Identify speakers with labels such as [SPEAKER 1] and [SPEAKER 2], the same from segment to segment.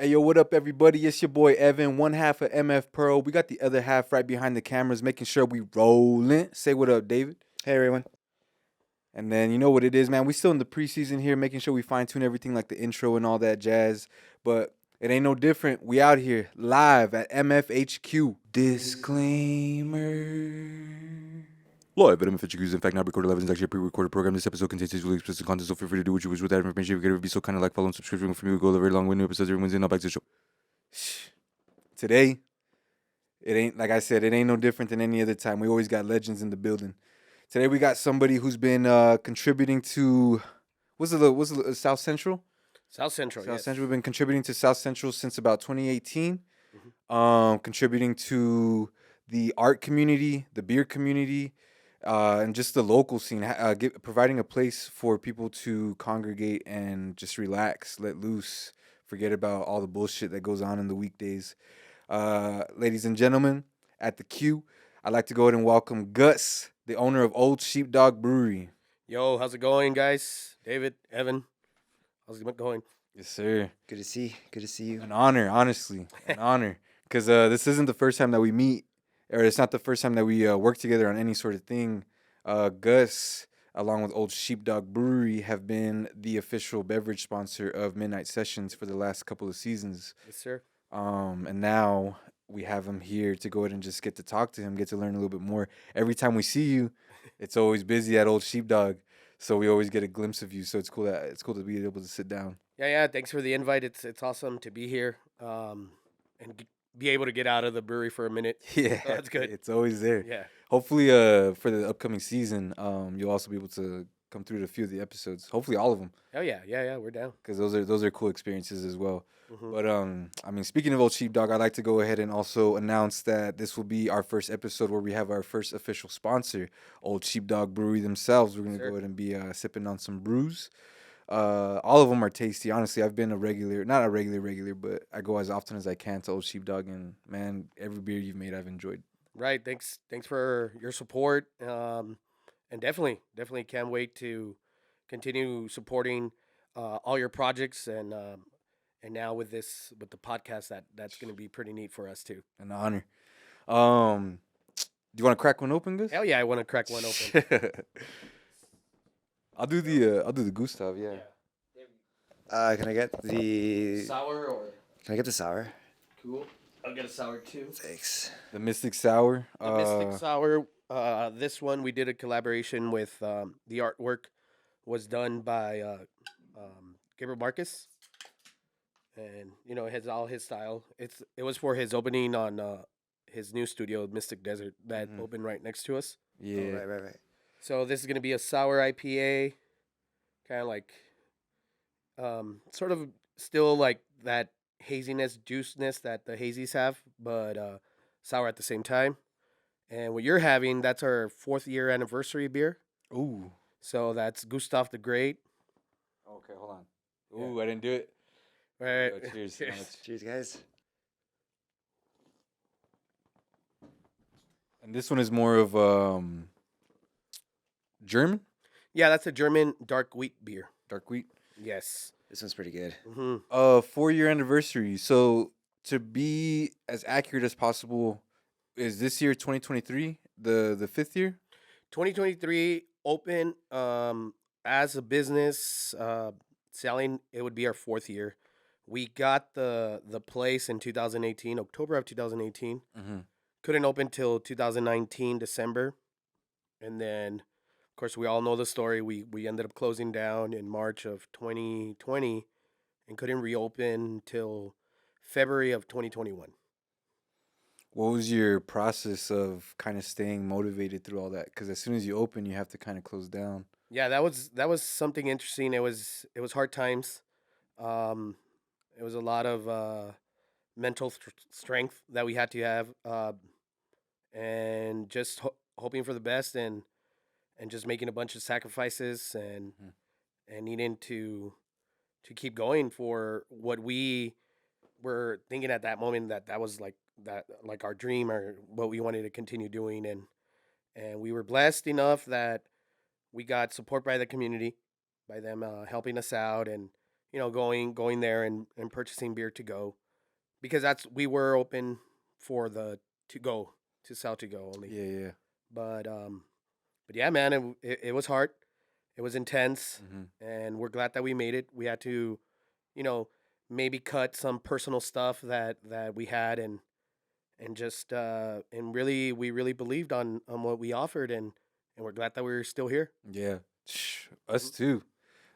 [SPEAKER 1] Hey, yo, what up, everybody? It's your boy Evan, one half of MF Pearl. We got the other half right behind the cameras, making sure we rolling. Say what up, David.
[SPEAKER 2] Hey everyone.
[SPEAKER 1] And then you know what it is, man. We still in the preseason here, making sure we fine tune everything like the intro and all that jazz. But it ain't no different. We out here live at MFHQ. Disclaimer. Live at MFHQ is in fact not recorded live. It's actually a pre-recorded program. This episode contains visually explicit content, so feel free to do what you wish with that information. If you could be so kind of like, follow, and subscribe for me. We go a very long way. New episodes every Wednesday. Now back to the show. Today, it ain't like I said. It ain't no different than any other time. We always got legends in the building. Today we got somebody who's been contributing to what's the South Central?
[SPEAKER 3] South Central.
[SPEAKER 1] South
[SPEAKER 3] Yes.
[SPEAKER 1] Central. We've been contributing to South Central since about 2018.
[SPEAKER 3] Mm-hmm.
[SPEAKER 1] Contributing to the art community, the beer community, and just the local scene. Providing a place for people to congregate and just relax, let loose, forget about all the bullshit that goes on in the weekdays. Ladies and gentlemen, at the Q, I'd like to go ahead and welcome GUS, the owner of Old Sheepdog Brewery.
[SPEAKER 3] Yo, how's it going, guys? David, Evan, how's it going?
[SPEAKER 1] Yes, sir.
[SPEAKER 2] Good to see you.
[SPEAKER 1] An honor, honestly, an honor. Because this isn't the first time that we meet, or it's not the first time that we work together on any sort of thing. GUS, along with Old Sheepdog Brewery, have been the official beverage sponsor of Midnight Sessions for the last couple of seasons.
[SPEAKER 3] Yes, sir.
[SPEAKER 1] And now we have him here to go ahead and just get to talk to him, get to learn a little bit more. Every time we see you, it's always busy at Old Sheepdog, so we always get a glimpse of you. So it's cool to be able to sit down.
[SPEAKER 3] Yeah. Thanks for the invite. It's awesome to be here. And be able to get out of the brewery for a minute.
[SPEAKER 1] Yeah,
[SPEAKER 3] Oh, that's good.
[SPEAKER 1] It's always there.
[SPEAKER 3] Yeah.
[SPEAKER 1] Hopefully, for the upcoming season, you'll also be able to come through to a few of the episodes. Hopefully, all of them,
[SPEAKER 3] Oh yeah. We're down.
[SPEAKER 1] because those are cool experiences as well.
[SPEAKER 3] Mhm.
[SPEAKER 1] But I mean, speaking of Old Sheepdog, I'd like to go ahead and also announce that this will be our first episode where we have our first official sponsor, Old Sheepdog Brewery themselves. We're gonna
[SPEAKER 3] Sure.
[SPEAKER 1] go ahead and be sipping on some brews. All of them are tasty. Honestly, I've been not a regular, but I go as often as I can to Old Sheepdog, and man, every beer you've made, I've enjoyed.
[SPEAKER 3] Right. Thanks for your support. And definitely can't wait to continue supporting all your projects and now with the podcast that's going to be pretty neat for us too.
[SPEAKER 1] An honor. Do you want to crack one open, Gus?
[SPEAKER 3] Hell yeah, I want to crack one open.
[SPEAKER 1] I'll do the Gustav. Yeah.
[SPEAKER 2] Can I get the
[SPEAKER 3] Sour or
[SPEAKER 2] sour?
[SPEAKER 3] cool? I'll get a sour too.
[SPEAKER 2] Thanks.
[SPEAKER 1] The Mystic Sour.
[SPEAKER 3] The Mystic Sour. This one we did a collaboration with. The artwork was done by Gabriel Marcus, and it has all his style. It was for his opening on his new studio, Mystic Desert, that opened right next to us.
[SPEAKER 1] Yeah.
[SPEAKER 2] Oh, right.
[SPEAKER 3] So this is gonna be a sour IPA, kind of like, sort of still like that haziness, juiciness that the hazies have, but sour at the same time. And what you're having, that's our 4th year anniversary beer.
[SPEAKER 1] Ooh.
[SPEAKER 3] So that's Gustav the Great.
[SPEAKER 1] Okay, hold on. Ooh, I didn't do it.
[SPEAKER 3] Right.
[SPEAKER 1] Yo, cheers.
[SPEAKER 2] Cheers, guys.
[SPEAKER 1] And this one is more of German
[SPEAKER 3] Yeah, that's a German dark wheat beer.
[SPEAKER 1] dark wheat.
[SPEAKER 3] Yes.
[SPEAKER 2] This one's pretty good.
[SPEAKER 1] 4-year anniversary. So to be as accurate as possible, is this year 2023 the 5th year?
[SPEAKER 3] 2023 open as a business selling. It would be our 4th year. We got the place in 2018, October of 2018.
[SPEAKER 1] Mm-hmm.
[SPEAKER 3] Couldn't open till 2019 December, and then of course we all know the story. We ended up closing down in March of 2020 and couldn't reopen till February of 2021.
[SPEAKER 1] What was your process of kind of staying motivated through all that? Because as soon as you open, you have to kind of close down.
[SPEAKER 3] Yeah, that was something interesting. It was hard times. It was a lot of mental strength that we had to have, and just hoping for the best and just making a bunch of sacrifices and needing to keep going for what we were thinking at that moment, that was like our dream or what we wanted to continue doing. And we were blessed enough that we got support by the community, by them helping us out and going there and purchasing beer to go, because we were open for the to go to sell to go only.
[SPEAKER 1] Yeah, yeah.
[SPEAKER 3] But yeah, man, it was hard. It was intense,
[SPEAKER 1] Mm-hmm.
[SPEAKER 3] and we're glad that we made it. We had to, you know, maybe cut some personal stuff that we had, and just and really we really believed on what we offered, and we're glad that we're still here.
[SPEAKER 1] Yeah. Us too.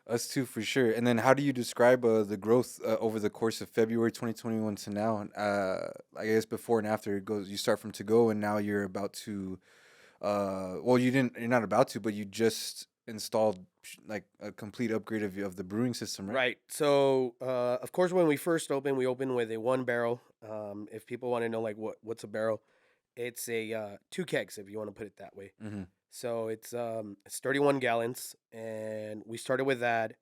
[SPEAKER 1] Us too, for sure. And then, how do you describe the growth over the course of February 2021 to now? I guess before and after it goes, you start from to go, and now you're about to. Well, you didn't. You're not about to, but you just installed like a complete upgrade of the brewing system, right?
[SPEAKER 3] Right. So, of course, when we first opened, we opened with a 1 barrel. If people want to know like what's a barrel, it's a 2 kegs, if you want to put it that way.
[SPEAKER 1] Mm-hmm.
[SPEAKER 3] So it's 31 gallons, and we started with that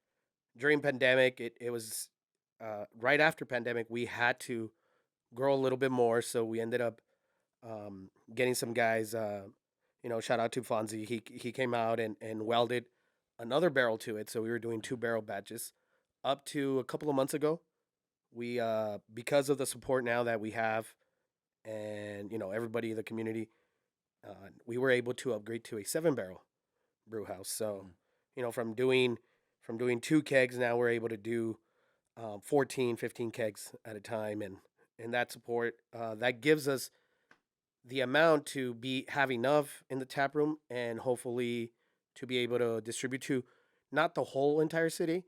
[SPEAKER 3] during pandemic. It was right after pandemic. We had to grow a little bit more, so we ended up getting some guys. Shout out to Fonzie. He came out and welded another barrel to it, so we were doing 2 barrel batches. Up to a couple of months ago, we because of the support now that we have, and everybody in the community, we were able to upgrade to a 7 barrel brew house. So, from doing 2 kegs, now we're able to do 14, 15 kegs at a time, and that support that gives us the amount to have enough in the tap room, and hopefully to be able to distribute to not the whole entire city,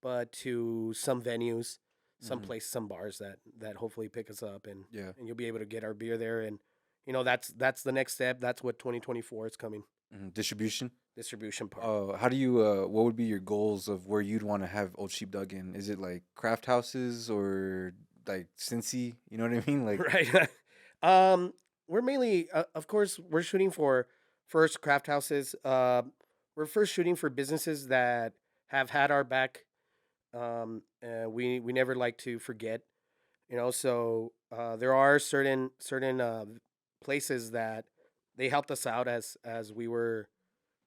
[SPEAKER 3] but to some venues, some
[SPEAKER 1] Mm-hmm.
[SPEAKER 3] places, some bars that hopefully pick us up, and
[SPEAKER 1] Yeah.
[SPEAKER 3] and you'll be able to get our beer there, and that's the next step. That's what 2024 is coming.
[SPEAKER 1] Mm-hmm. Distribution.
[SPEAKER 3] Distribution part.
[SPEAKER 1] How do you? What would be your goals of where you'd want to have Old Sheepdog in? Is it like craft houses or like Cincy? You know what I mean? Like,
[SPEAKER 3] Right. um, we're mainly, of course, we're shooting for first craft houses. We're first shooting for businesses that have had our back. We never like to forget, So there are certain places that they helped us out as we were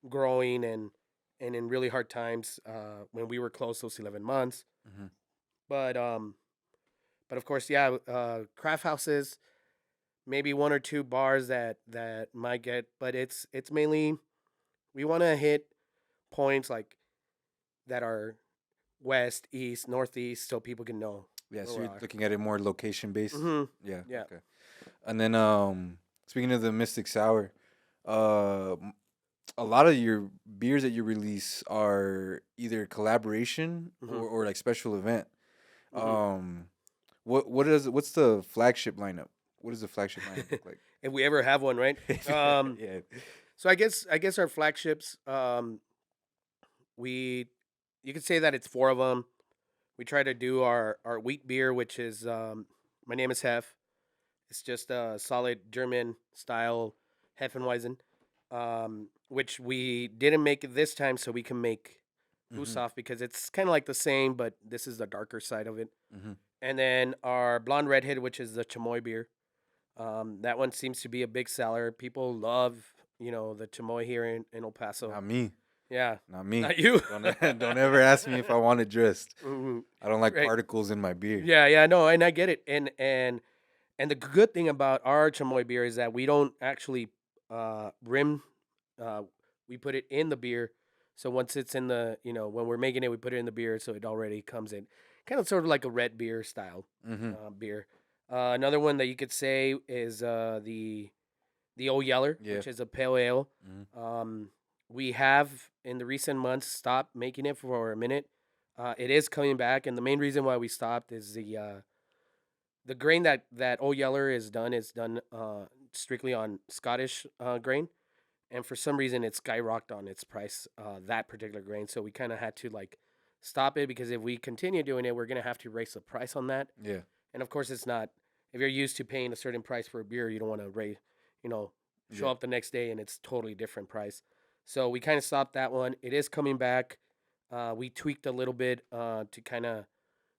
[SPEAKER 3] growing, and in really hard times when we were closed those 11 months.
[SPEAKER 1] mm-hmm.
[SPEAKER 3] But of course, yeah, craft houses, maybe one or two bars that might get, but it's mainly we want to hit points like that are west, east, northeast, so people can know
[SPEAKER 1] Yeah,
[SPEAKER 3] where
[SPEAKER 1] so
[SPEAKER 3] we
[SPEAKER 1] you're
[SPEAKER 3] are.
[SPEAKER 1] looking at it more location based.
[SPEAKER 3] Mm-hmm.
[SPEAKER 1] Yeah.
[SPEAKER 3] Yeah.
[SPEAKER 1] Okay. And then, speaking of the Mystic Sour, a lot of your beers that you release are either collaboration
[SPEAKER 3] Mm-hmm.
[SPEAKER 1] or like special event.
[SPEAKER 3] Mm-hmm.
[SPEAKER 1] Um, what's the flagship lineup? What does the flagship lineup look like?
[SPEAKER 3] If we ever have one, right? Um,
[SPEAKER 1] Yeah.
[SPEAKER 3] so I guess our flagships, we you could say that it's 4 of them. We try to do our wheat beer, which is my name is Hef. It's just a solid German style Hefenweizen, which we didn't make it this time, so we can make
[SPEAKER 1] Mm-hmm.
[SPEAKER 3] Gustav, because it's kind of like the same, but this is the darker side of it.
[SPEAKER 1] Mm-hmm.
[SPEAKER 3] And then our blonde redhead, which is the chamoy beer. That one seems to be a big seller. People love, the chamoy here in El Paso.
[SPEAKER 1] Not me.
[SPEAKER 3] Yeah,
[SPEAKER 1] Not me.
[SPEAKER 3] not you.
[SPEAKER 1] Don't ever ask me if I want it dressed.
[SPEAKER 3] Mhm.
[SPEAKER 1] I don't like
[SPEAKER 3] Right.
[SPEAKER 1] particles in my beer.
[SPEAKER 3] Yeah, no, and I get it. And the good thing about our chamoy beer is that we don't actually rim. Uh, we put it in the beer. So once it's in when we're making it, we put it in the beer, so it already comes in, kind of sort of like a red beer style
[SPEAKER 1] Mm-hmm.
[SPEAKER 3] beer. Another one that you could say is the Old Yeller,
[SPEAKER 1] Yeah.
[SPEAKER 3] which is a pale ale.
[SPEAKER 1] Mm-hmm.
[SPEAKER 3] We have in the recent months stopped making it for a minute. It is coming back, and the main reason why we stopped is the grain that Old Yeller is done strictly on Scottish grain, and for some reason it skyrocketed on its price, that particular grain. So we kind of had to like stop it, because if we continue doing it, we're gonna have to raise the price on that.
[SPEAKER 1] Yeah.
[SPEAKER 3] And of course, it's not. If you're used to paying a certain price for a beer, you don't want to show
[SPEAKER 1] Yeah.
[SPEAKER 3] up the next day and it's totally different price. So we kind of stopped that one. It is coming back. We tweaked a little bit to kind of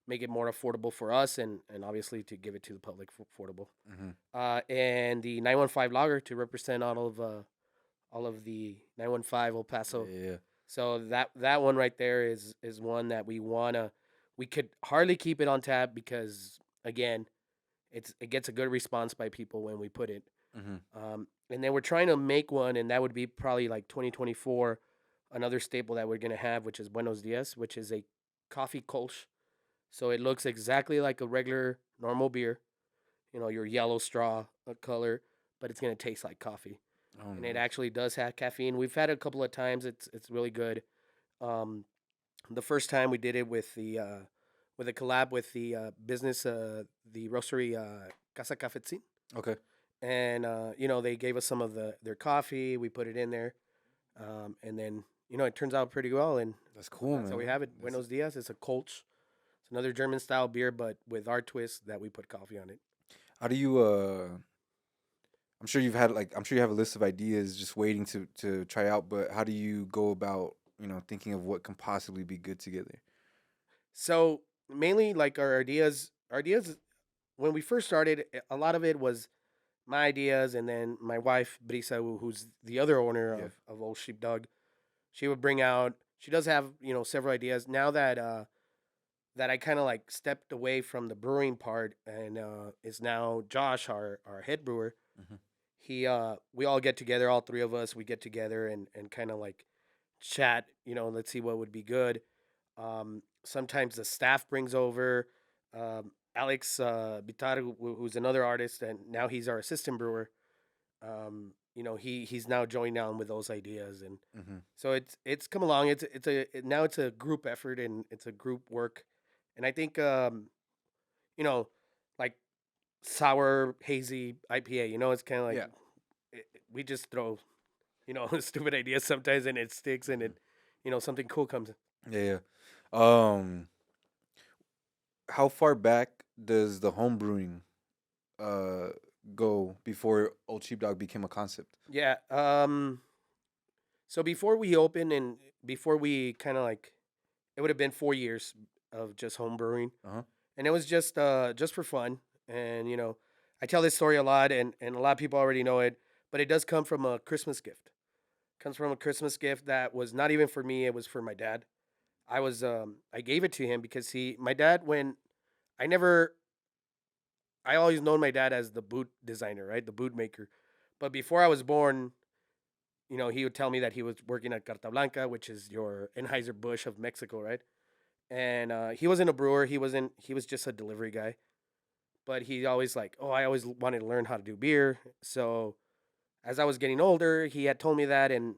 [SPEAKER 3] make it more affordable for us, and obviously to give it to the public for affordable.
[SPEAKER 1] Mm-hmm.
[SPEAKER 3] And the 915 lager to represent all of the 915 El Paso.
[SPEAKER 1] Yeah.
[SPEAKER 3] So that one right there is one that we we could hardly keep it on tap because again, it gets a good response by people when we put it. And then we're trying to make one, and that would be probably like 2024. Another staple that we're gonna have, which is Buenos Dias, which is a coffee kolsch. So it looks exactly like a regular normal beer, your yellow straw color, but it's gonna taste like coffee,
[SPEAKER 1] Oh,
[SPEAKER 3] and it
[SPEAKER 1] nice.
[SPEAKER 3] actually does have caffeine. We've had it a couple of times. It's really good. Um, the first time we did it with a collab with the business, the roastery Casa Cafetzin,
[SPEAKER 1] Okay.
[SPEAKER 3] and they gave us some of their coffee. We put it in there, and then it turns out pretty well, and
[SPEAKER 1] That's cool,
[SPEAKER 3] that's how we
[SPEAKER 1] man.
[SPEAKER 3] have it. Buenos Dias. It's a Kolsch. It's another German style beer, but with our twist that we put coffee on it.
[SPEAKER 1] How do you I'm sure you have a list of ideas just waiting to try out, but how do you go about, thinking of what can possibly be good together?
[SPEAKER 3] So mainly like our ideas when we first started, a lot of it was my ideas, and then my wife Brisa, who's the other owner
[SPEAKER 1] Yeah.
[SPEAKER 3] of Old Sheepdog, she would bring out. She does have several ideas now that I kind of like stepped away from the brewing part, and is now Josh, our head brewer.
[SPEAKER 1] Hmm.
[SPEAKER 3] We all get together, all three of us. We get together and kind of like chat. Let's see what would be good. Sometimes the staff brings over Alex Bitar, who's another artist, and now he's our assistant brewer. He's now joined on with those ideas, and
[SPEAKER 1] Hmm.
[SPEAKER 3] so it's come along. Now it's a group effort, and it's a group work, and I think you know like sour hazy IPA. It's kind of like
[SPEAKER 1] Yeah.
[SPEAKER 3] we just throw stupid ideas sometimes, and it sticks, and
[SPEAKER 1] Mhm.
[SPEAKER 3] something cool comes.
[SPEAKER 1] Yeah, yeah. Um, how far back does the home brewing uh go before Old Sheepdog became a concept?
[SPEAKER 3] Yeah. So before we opened and before we kind of like, it would have been 4 years of just home brewing,
[SPEAKER 1] Uh-huh.
[SPEAKER 3] and it was just for fun. And I tell this story a lot, and a lot of people already know it, but it does come from a Christmas gift. Comes from a Christmas gift that was not even for me; it was for my dad. I gave it to him because my dad, when I never I always known my dad as the boot designer, right? The boot maker. But before I was born, he would tell me that he was working at Carta Blanca, which is your Anheuser-Busch of Mexico, right? And he wasn't a brewer. He was just a delivery guy. But he always like, oh, I always wanted to learn how to do beer. So as I was getting older, he had told me that, and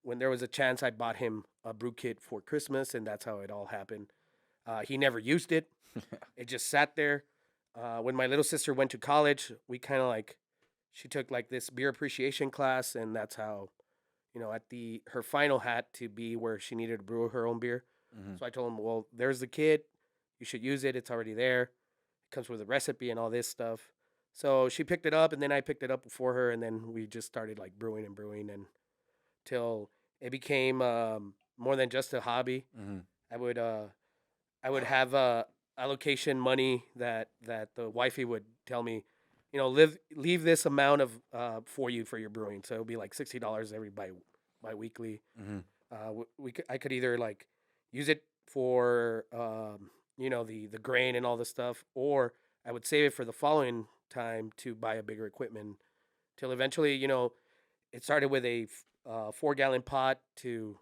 [SPEAKER 3] when there was a chance, I bought him a brew kit for Christmas, and that's how it all happened. He never used it. It just sat there. When my little sister went to college, we kind of like, she took like this beer appreciation class, and that's how, at her final had to be where she needed to brew her own beer.
[SPEAKER 1] Hmm.
[SPEAKER 3] So I told him, well, there's the kit. You should use it. It's already there. It comes with a recipe and all this stuff. So she picked it up, and then I picked it up before her, and then we just started like brewing and brewing, and till it became more than just a hobby.
[SPEAKER 1] Hmm.
[SPEAKER 3] I would have allocation money that the wifey would tell me, leave this amount of for you for your brewing. So it would be like $60 every bi weekly.
[SPEAKER 1] Hmm.
[SPEAKER 3] I could either like use it for the grain and all the stuff, or I would save it for the following time to buy a bigger equipment. Till eventually, it started with a 4 gallon pot to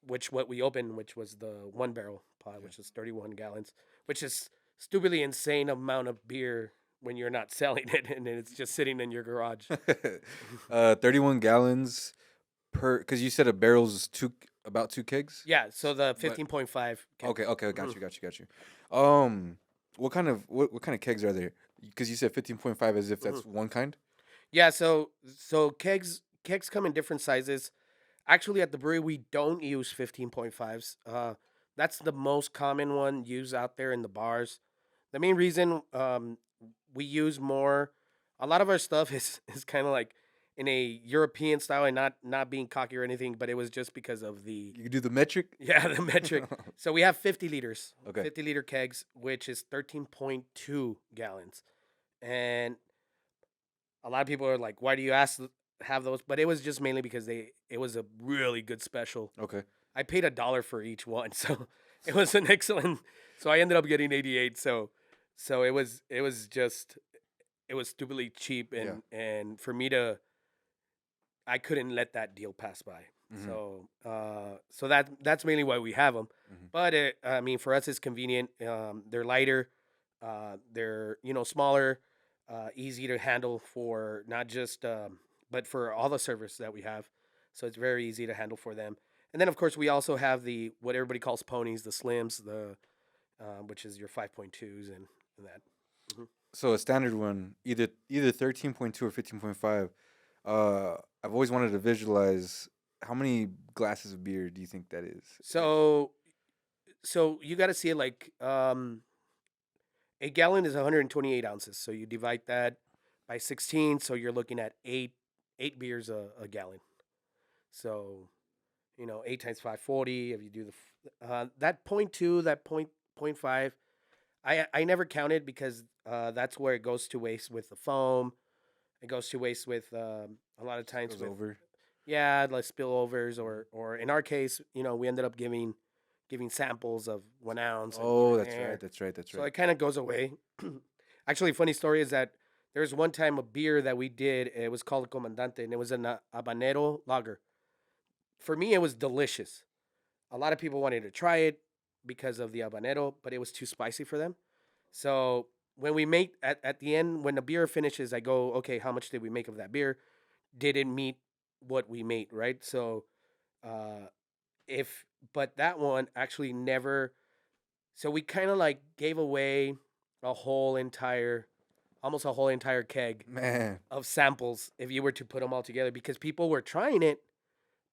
[SPEAKER 3] which what we opened, which was the 1 barrel pot,
[SPEAKER 1] Yeah.
[SPEAKER 3] which is 31 gallons, which is stupidly insane amount of beer when you're not selling it and it's just sitting in your garage.
[SPEAKER 1] 31 gallons per, because you said a barrel's about 2 kegs.
[SPEAKER 3] Yeah, so the
[SPEAKER 1] But
[SPEAKER 3] 15.5
[SPEAKER 1] okay,
[SPEAKER 3] kegs.
[SPEAKER 1] okay,
[SPEAKER 3] Mhm.
[SPEAKER 1] got you. Um, what kind of kegs are there? Because you said 15.5 as if
[SPEAKER 3] Mhm.
[SPEAKER 1] that's one kind.
[SPEAKER 3] Yeah, so kegs come in different sizes. Actually, at the brewery, we don't use 15.5s. That's the most common one used out there in the bars. The main reason we use more, a lot of our stuff is kind of like in a European style, and not being cocky or anything, but it was just because of the
[SPEAKER 1] You can do the metric.
[SPEAKER 3] yeah, the metric. So we have 50 liters,
[SPEAKER 1] Okay.
[SPEAKER 3] 50-liter kegs, which is 13.2 gallons, and a lot of people are like, "Why do you have those?" But it was just mainly because it was a really good special.
[SPEAKER 1] Okay.
[SPEAKER 3] I paid $1 for each one, so it was an excellent. So I ended up getting 88. So it was stupidly cheap,
[SPEAKER 1] Yeah.
[SPEAKER 3] and for me to I couldn't let that deal pass by.
[SPEAKER 1] Mm-hmm.
[SPEAKER 3] So that's mainly why we have them.
[SPEAKER 1] Mm-hmm.
[SPEAKER 3] But I mean, for us, it's convenient. They're lighter, they're smaller, easy to handle for not just but for all the servers that we have. So it's very easy to handle for them. And then of course we also have the what everybody calls ponies, the slims, the which is your 5.2s and that. hmm
[SPEAKER 1] So a standard one, either 13.2 or 15.5. I've always wanted to visualize how many glasses of beer do you think that is?
[SPEAKER 3] So you got to see it like a gallon is 128 ounces. So you divide that by 16. So you're looking at eight beers a gallon. So 8 times 540. If you do that point two, that point five, I never counted because that's where it goes to waste with the foam. It goes to waste with a lot of times
[SPEAKER 1] Goes
[SPEAKER 3] with
[SPEAKER 1] over.
[SPEAKER 3] yeah, like spillovers or in our case, we ended up giving samples of 1 ounce and here
[SPEAKER 1] Oh,
[SPEAKER 3] and
[SPEAKER 1] that's right.
[SPEAKER 3] there.
[SPEAKER 1] That's right. That's
[SPEAKER 3] So
[SPEAKER 1] right.
[SPEAKER 3] it kind of goes away. Actually, funny story is that there's one time a beer that we did. It was called Comandante, and it was an habanero lager. For me, it was delicious. A lot of people wanted to try it because of the habanero, but it was too spicy for them. So when we make at the end, when the beer finishes, I go, okay, how much did we make of that beer? Did it meet what we made, right? So uh, if but that one actually never. So we kind of like gave away a whole entire, almost a whole entire keg
[SPEAKER 1] Man.
[SPEAKER 3] of samples if you were to put them all together because people were trying it,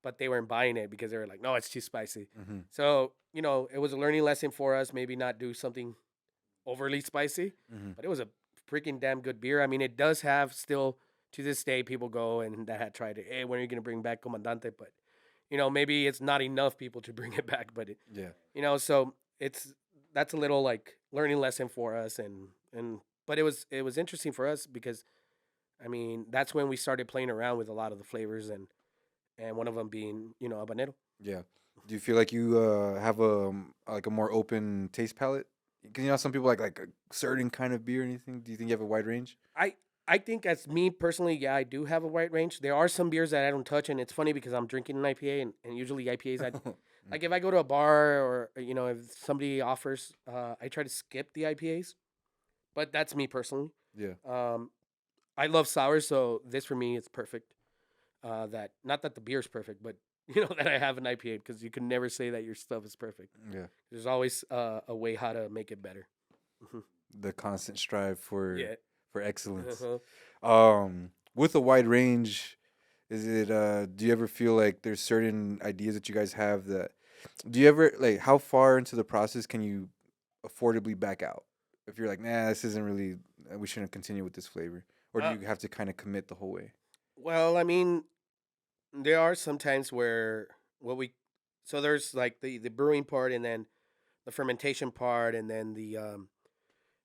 [SPEAKER 3] but they weren't buying it because they were like, no, it's too spicy.
[SPEAKER 1] Mm-hmm.
[SPEAKER 3] So it was a learning lesson for us. Maybe not do something overly spicy,
[SPEAKER 1] Mm-hmm.
[SPEAKER 3] but it was a freaking damn good beer. I mean, it does have still to this day people go and that had tried it. Hey, when are you gonna bring back Comandante? But maybe it's not enough people to bring it back. But
[SPEAKER 1] Yeah.
[SPEAKER 3] so that's a little like learning lesson for us, and but it was interesting for us because I mean that's when we started playing around with a lot of the flavors and one of them being habanero.
[SPEAKER 1] Yeah. Do you feel like you have like a more open taste palette? Because some people like a certain kind of beer or anything. Do you think you have a wide range?
[SPEAKER 3] I I think as me personally, yeah, I do have a wide range. There are some beers that I don't touch, and it's funny because I'm drinking an IPA, and usually IPAs, like if I go to a bar or if somebody offers, I try to skip the IPAs. But that's me personally.
[SPEAKER 1] Yeah.
[SPEAKER 3] Um, I love sours, so this for me is perfect. That not that the beer is perfect, but that I have an IPA because you can never say that your stuff is perfect.
[SPEAKER 1] Yeah.
[SPEAKER 3] There's always a way how to make it better. Mhm.
[SPEAKER 1] The constant strive for
[SPEAKER 3] Yeah.
[SPEAKER 1] excellence.
[SPEAKER 3] Uh-huh.
[SPEAKER 1] With a wide range, is it do you ever feel like there's certain ideas that you guys have that do you ever like how far into the process can you affordably back out? If you're like, nah, this isn't really we shouldn't continue with this flavor. Or do
[SPEAKER 3] Uh,
[SPEAKER 1] you have to kind of commit the whole way?
[SPEAKER 3] well, I mean, there are some times where what we so there's like the brewing part and then the fermentation part and then the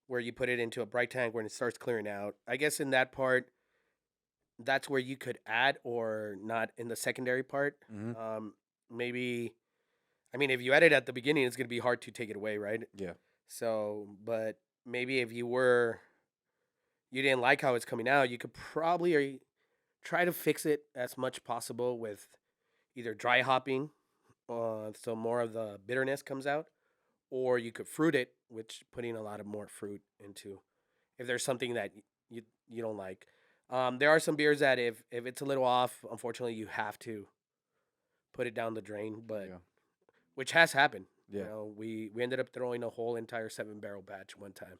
[SPEAKER 3] where you put it into a bright tank when it starts clearing out. I guess in that part, that's where you could add or not in the secondary part.
[SPEAKER 1] Mm-hmm.
[SPEAKER 3] Maybe I mean if you add it at the beginning, it's gonna be hard to take it away, right?
[SPEAKER 1] Yeah.
[SPEAKER 3] So, but maybe if you didn't like how it's coming out, you could probably try to fix it as much possible with either dry hopping, so more of the bitterness comes out, or you could fruit it, which putting a lot of more fruit into. If there's something that you don't like, there are some beers that if it's a little off, unfortunately, you have to put it down the drain. But
[SPEAKER 1] Yeah.
[SPEAKER 3] which has happened.
[SPEAKER 1] Yeah.
[SPEAKER 3] We ended up throwing a whole entire 7 barrel batch one time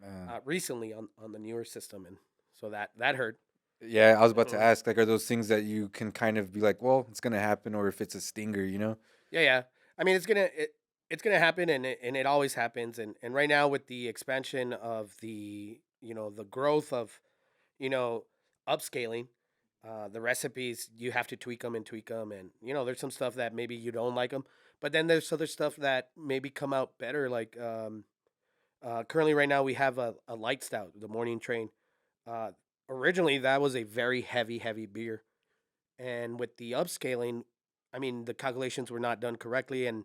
[SPEAKER 1] Man.
[SPEAKER 3] recently on the newer system, and so that hurt.
[SPEAKER 1] Yeah, I was about to
[SPEAKER 3] Uh,
[SPEAKER 1] ask, like, are those things that you can kind of be like, well, it's gonna happen, or if it's a stinger, you know?
[SPEAKER 3] Yeah, yeah. I mean, it's gonna happen, and it always happens. And right now with the expansion of the growth of you know upscaling, the recipes you have to tweak them, and there's some stuff that maybe you don't like them, but then there's other stuff that maybe come out better. Like currently right now we have a light stout, the Morning Train. Uh, Originally that was a very heavy beer, and with the upscaling, I mean, the calculations were not done correctly, and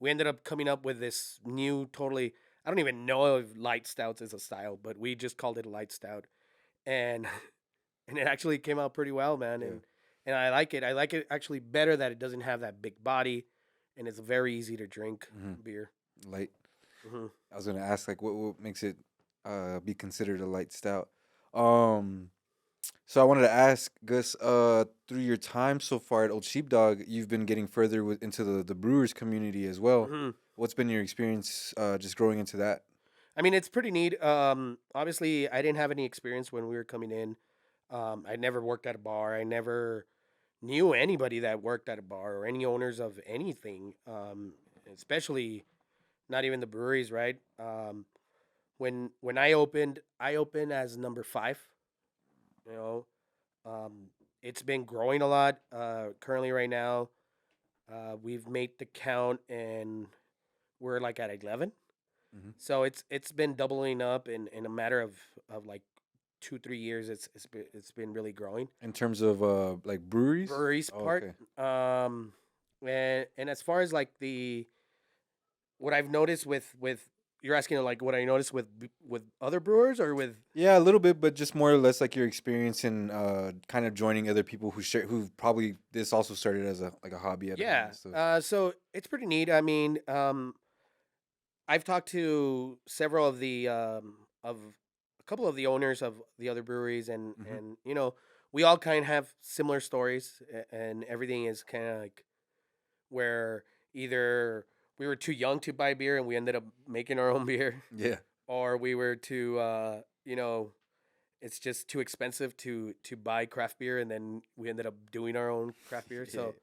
[SPEAKER 3] we ended up coming up with this new, totally. I don't even know if light stouts is a style, but we just called it a light stout, and and it actually came out pretty well, man.
[SPEAKER 1] Yeah.
[SPEAKER 3] And I like it. I like it actually better that it doesn't have that big body, and it's very easy to drink beer.
[SPEAKER 1] Light.
[SPEAKER 3] Hmm
[SPEAKER 1] I was gonna ask like what makes it be considered a light stout. Um, so I wanted to ask Gus, through your time so far at Old Sheepdog, you've been getting further into the brewers community as well.
[SPEAKER 3] hmm
[SPEAKER 1] What's been your experience just growing into that?
[SPEAKER 3] I mean, it's pretty neat. Obviously, I didn't have any experience when we were coming in. I never worked at a bar. I never knew anybody that worked at a bar or any owners of anything. Especially not even the breweries, right? When I opened as number 5. You know, it's been growing a lot. Currently, right now, we've made the count and we're like at 11.
[SPEAKER 1] Mhm.
[SPEAKER 3] So it's been doubling up in a matter of like 2-3 years. It's been really growing.
[SPEAKER 1] In terms of like breweries?
[SPEAKER 3] Breweries
[SPEAKER 1] Oh,
[SPEAKER 3] part.
[SPEAKER 1] okay.
[SPEAKER 3] And as far as like what I've noticed with you're asking like what I noticed with other brewers or with
[SPEAKER 1] Yeah, a little bit, but just more or less like your experience in kind of joining other people who probably this also started as a like a hobby at home
[SPEAKER 3] yeah.
[SPEAKER 1] and stuff.
[SPEAKER 3] So it's pretty neat. I mean, I've talked to several of a couple of the owners of the other breweries,
[SPEAKER 1] Mhm.
[SPEAKER 3] and we all kind of have similar stories, and everything is kind of like where either we were too young to buy beer and we ended up making our own beer,
[SPEAKER 1] Yeah.
[SPEAKER 3] or we were too it's just too expensive to buy craft beer, and then we ended up doing our own craft beer.
[SPEAKER 1] Yeah.
[SPEAKER 3] So,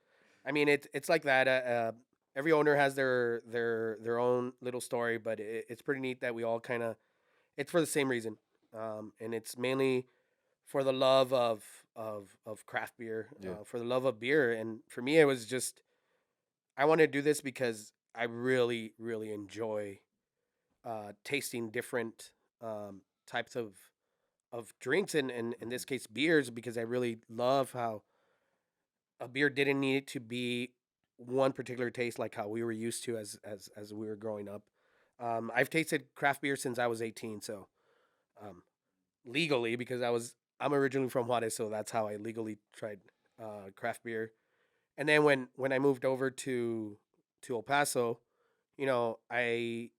[SPEAKER 3] I mean, it's like that. Every owner has their own little story, but it's pretty neat that we all kind of it's for the same reason, and it's mainly for the love of craft beer,
[SPEAKER 1] Yeah.
[SPEAKER 3] for the love of beer, and for me, it was just I want to do this because I really really enjoy tasting different types of drinks and in this case beers because I really love how a beer didn't need to be one particular taste like how we were used to as we were growing up. I've tasted craft beer since I was 18, so um, legally because I'm originally from Juarez, so that's how I legally tried craft beer. And then when I moved over to El Paso, I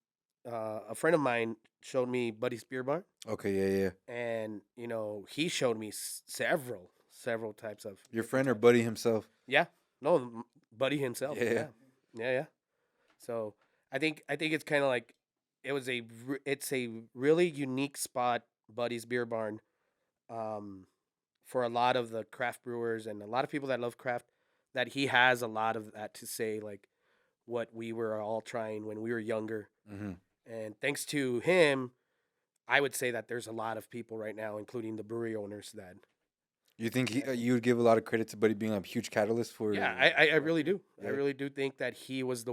[SPEAKER 3] a friend of mine showed me Buddy's Beer Bar,
[SPEAKER 1] Okay, yeah, yeah.
[SPEAKER 3] and he showed me several types of
[SPEAKER 1] Your
[SPEAKER 3] different
[SPEAKER 1] friend or
[SPEAKER 3] types.
[SPEAKER 1] buddy himself?
[SPEAKER 3] Yeah, no, Buddy himself.
[SPEAKER 1] Yeah.
[SPEAKER 3] Yeah, yeah, yeah. So I think it's kind of like it's a really unique spot, Buddy's Beer Barn, um, for a lot of the craft brewers and a lot of people that love craft. That he has a lot of that to say, like what we were all trying when we were younger,
[SPEAKER 1] Mm-hmm.
[SPEAKER 3] and thanks to him, I would say that there's a lot of people right now, including the brewery owners, that
[SPEAKER 1] You think you would give a lot of credit to Buddy being a huge catalyst for?
[SPEAKER 3] yeah, I
[SPEAKER 1] craft
[SPEAKER 3] really
[SPEAKER 1] beer?
[SPEAKER 3] do. I
[SPEAKER 1] Yeah.
[SPEAKER 3] really do think that he was the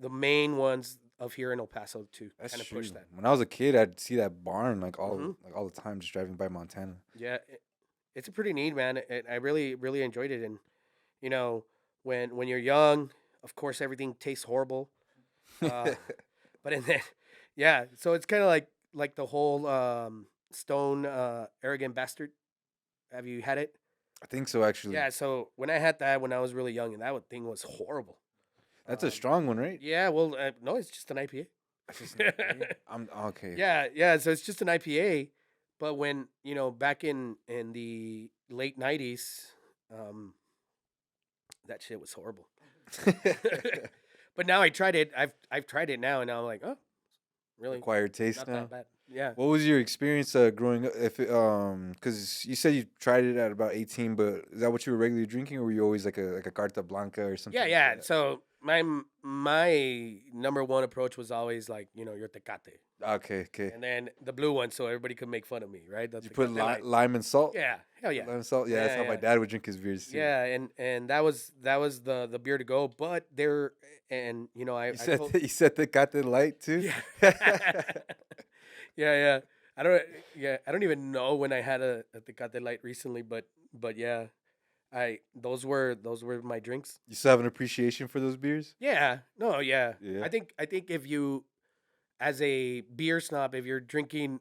[SPEAKER 3] main ones of here in El Paso to
[SPEAKER 1] That's
[SPEAKER 3] kind of
[SPEAKER 1] true.
[SPEAKER 3] push that.
[SPEAKER 1] When I was a kid, I'd see that barn
[SPEAKER 3] Hmm
[SPEAKER 1] like all the time just driving by Montana.
[SPEAKER 3] Yeah, it's a pretty neat, man. I really really enjoyed it, and you know when you're young, of course everything tastes horrible. Uh, but in then, yeah. So it's kind of like the whole Stone arrogant bastard. Have you had it?
[SPEAKER 1] I think so, actually.
[SPEAKER 3] Yeah. So when I had that when I was really young, and thing was horrible.
[SPEAKER 1] That's a strong one, right?
[SPEAKER 3] Yeah. Well, no, it's just an IPA.
[SPEAKER 1] That's just an IPA? I'm okay.
[SPEAKER 3] Yeah, yeah. So it's just an IPA, but when back in the late '90s, um, that shit was horrible. But now I tried it. I've tried it now, and now I'm like, oh, really?
[SPEAKER 1] Acquired taste
[SPEAKER 3] Not
[SPEAKER 1] now.
[SPEAKER 3] that bad. Yeah.
[SPEAKER 1] What was your experience growing up? If because you said you tried it at about 18, but is that what you were regularly drinking, or were you always like a Carta Blanca or something?
[SPEAKER 3] Yeah,
[SPEAKER 1] like
[SPEAKER 3] yeah.
[SPEAKER 1] that?
[SPEAKER 3] So my number one approach was always like, your Tecate,
[SPEAKER 1] Okay, okay.
[SPEAKER 3] and then the blue one, so everybody could make fun of me, right? The
[SPEAKER 1] Did you put
[SPEAKER 3] Tecate Light.
[SPEAKER 1] lime and salt?
[SPEAKER 3] Yeah, hell yeah.
[SPEAKER 1] Lime and salt. Yeah, that's
[SPEAKER 3] Yeah,
[SPEAKER 1] how my
[SPEAKER 3] yeah.
[SPEAKER 1] dad would drink his beers too.
[SPEAKER 3] Yeah, and that was the beer to go. But there, and I
[SPEAKER 1] You said
[SPEAKER 3] told,
[SPEAKER 1] you said the got the light too.
[SPEAKER 3] yeah, yeah, yeah. I don't even know when I had a Tecate Light recently, but yeah, those were my drinks.
[SPEAKER 1] You still have an appreciation for those beers?
[SPEAKER 3] Yeah, no, yeah.
[SPEAKER 1] Yeah.
[SPEAKER 3] I think if you, as a beer snob, if you're drinking